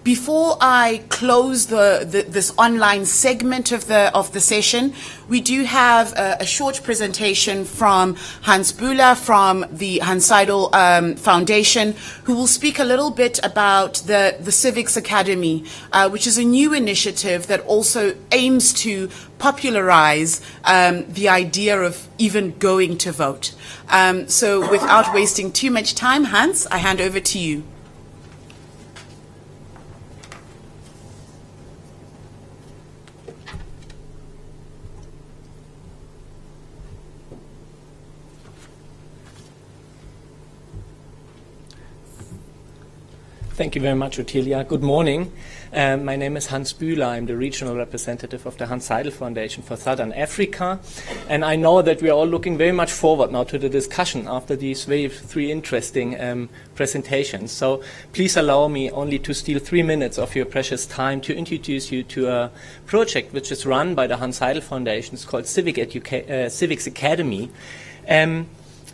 Before I close this online segment of the session, we do have a short presentation from Hans Bühler from the Hans Seidel Foundation, who will speak a little bit about the Civics Academy, which is a new initiative that also aims to popularize the idea of even going to vote. So without wasting too much time, Hans, I hand over to you. Thank you very much, Ottilia. Good morning. My name is Hans Bühler. I'm the regional representative of the Hans Seidel Foundation for Southern Africa. And I know that we are all looking very much forward now to the discussion after these three interesting presentations. So please allow me only to steal 3 minutes of your precious time to introduce you to a project which is run by the Hans Seidel Foundation. It's called Civics Academy.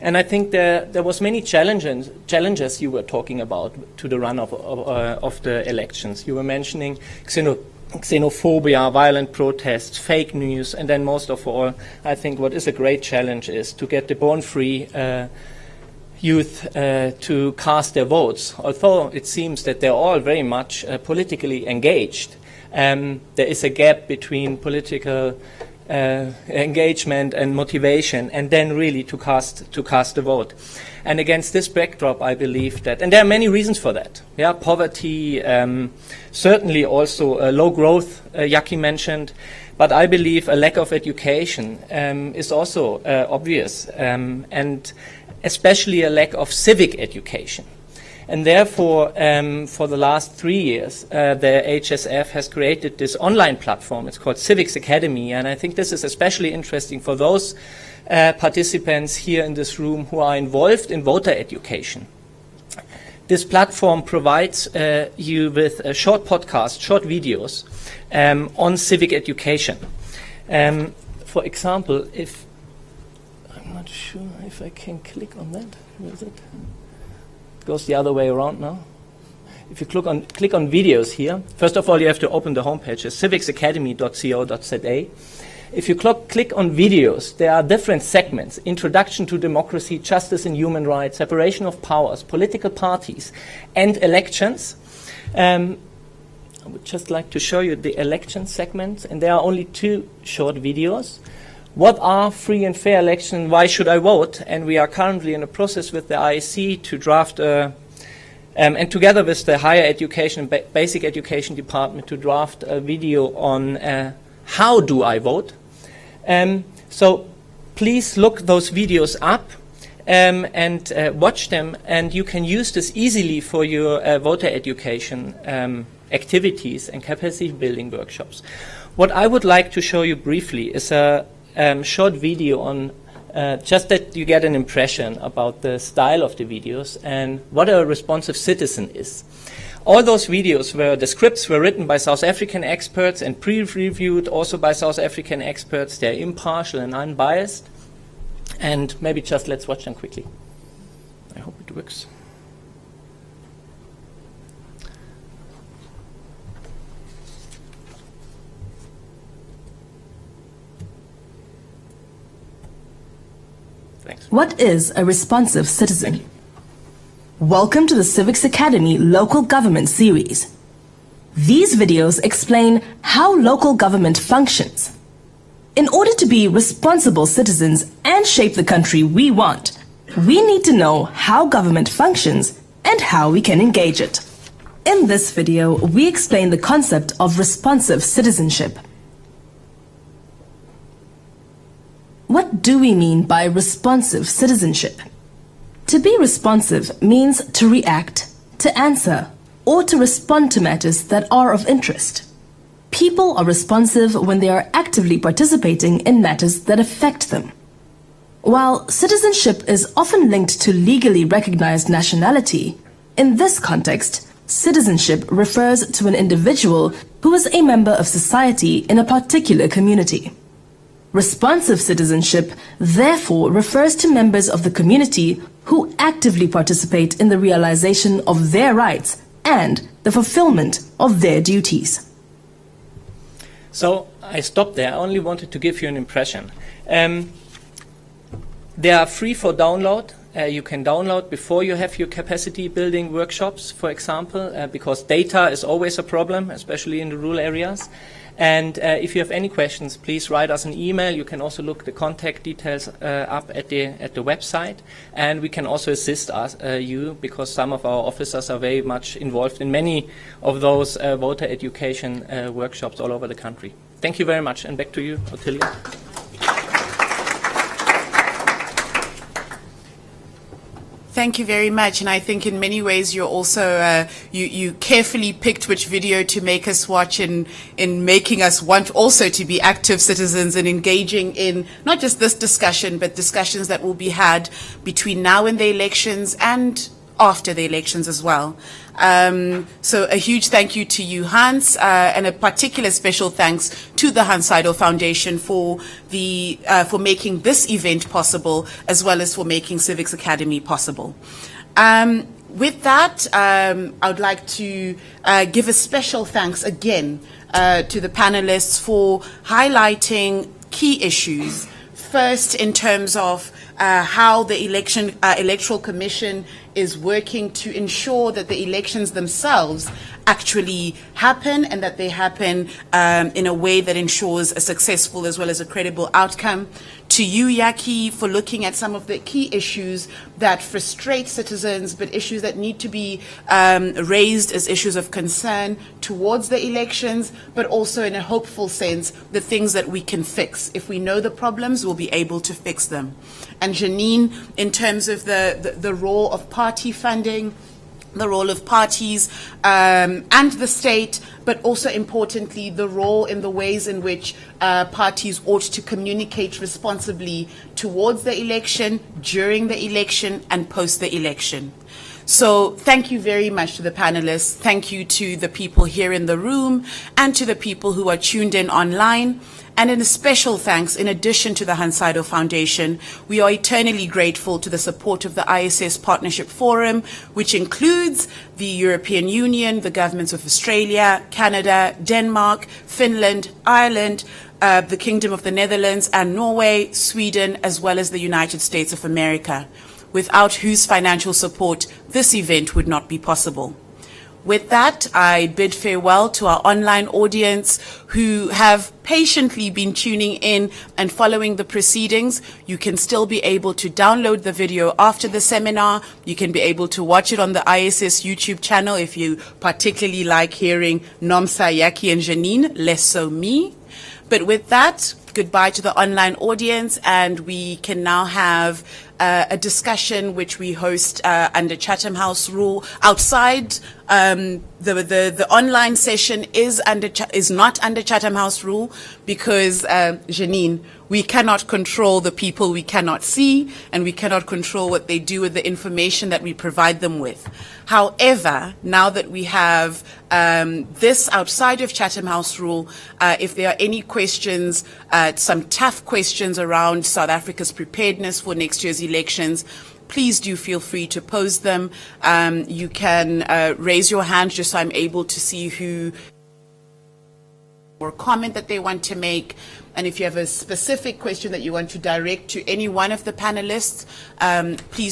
And I think there was many challenges you were talking about to the run of the elections. You were mentioning xenophobia, violent protests, fake news, and then most of all, I think what is a great challenge is to get the born-free youth to cast their votes. Although it seems that they're all very much politically engaged, there is a gap between political engagement and motivation, and then really to cast a vote. And against this backdrop, I believe that, and there are many reasons for that. Yeah, poverty, certainly also low growth, Yaki mentioned, but I believe a lack of education is also obvious, and especially a lack of civic education. And therefore, for the last 3 years, the HSF has created this online platform. It's called Civics Academy, and I think this is especially interesting for those participants here in this room who are involved in voter education. This platform provides you with a short podcast, short videos on civic education. For example, I'm not sure if I can click on that. Is it? Goes the other way around now. If you click on videos here, first of all you have to open the homepage, civicsacademy.co.za. If you click on videos, there are different segments: introduction to democracy, justice and human rights, separation of powers, political parties, and elections. I would just like to show you the election segments, and there are only 2 short videos. What are free and fair elections? Why should I vote? And we are currently in a process with the IEC to draft, and together with the Higher Education, Basic Education Department, to draft a video on how do I vote. So please look those videos up and watch them, and you can use this easily for your voter education activities and capacity building workshops. What I would like to show you briefly is a short video on just that you get an impression about the style of the videos and what a responsive citizen is. All those videos the scripts were written by South African experts and pre-reviewed also by South African experts. They're impartial and unbiased. And maybe just let's watch them quickly. I hope it works. Thanks. What is a responsive citizen? Welcome to the Civics Academy Local Government Series. These videos explain how local government functions. In order to be responsible citizens and shape the country we want, we need to know how government functions and how we can engage it. In this video, we explain the concept of responsive citizenship. What do we mean by responsive citizenship? To be responsive means to react, to answer, or to respond to matters that are of interest. People are responsive when they are actively participating in matters that affect them. While citizenship is often linked to legally recognized nationality, In this context, citizenship refers to an individual who is a member of society in a particular community. Responsive citizenship, therefore, refers to members of the community who actively participate in the realization of their rights and the fulfillment of their duties. So I stopped there. I only wanted to give you an impression. They are free for download. You can download before you have your capacity building workshops, for example, because data is always a problem, especially in the rural areas. And if you have any questions, please write us an email. You can also look the contact details up at the website, and we can also assist you, because some of our officers are very much involved in many of those voter education workshops all over the country. Thank you very much, and back to you, Ottilia. Thank you very much, and I think in many ways you're also you carefully picked which video to make us watch in making us want also to be active citizens and engaging in not just this discussion, but discussions that will be had between now and the elections and after the elections as well. So a huge thank you to you, Hans, and a particular special thanks to the Hans Seidel Foundation for making this event possible, as well as for making Civics Academy possible. With that, I would like to give a special thanks again to the panelists for highlighting key issues. First, in terms of how the Electoral Commission is working to ensure that the elections themselves actually happen, and that they happen in a way that ensures a successful as well as a credible outcome. To you, Yaki, for looking at some of the key issues that frustrate citizens, but issues that need to be raised as issues of concern towards the elections, but also in a hopeful sense, the things that we can fix. If we know the problems, we'll be able to fix them. And Janine, in terms of the role of party funding, the role of parties and the state, but also importantly, the role in the ways in which parties ought to communicate responsibly towards the election, during the election, and post the election. So thank you very much to the panelists. Thank you to the people here in the room and to the people who are tuned in online. And in a special thanks, in addition to the Hans Seidel Foundation, we are eternally grateful to the support of the ISS Partnership Forum, which includes the European Union, the governments of Australia, Canada, Denmark, Finland, Ireland, the Kingdom of the Netherlands, and Norway, Sweden, as well as the United States of America, without whose financial support this event would not be possible. With that, I bid farewell to our online audience who have patiently been tuning in and following the proceedings. You can still be able to download the video after the seminar. You can be able to watch it on the ISS YouTube channel if you particularly like hearing Nomsa, Yaki, and Janine, less so me. But with that, goodbye to the online audience, and we can now have a discussion which we host under Chatham House rule. Outside, the online session is not under Chatham House rule because, Janine, we cannot control the people we cannot see, and we cannot control what they do with the information that we provide them with. However, now that we have this outside of Chatham House rule, if there are any questions, some tough questions around South Africa's preparedness for next year's elections, please do feel free to pose them. You can raise your hand just so I'm able to see who or comment that they want to make. And if you have a specific question that you want to direct to any one of the panelists, please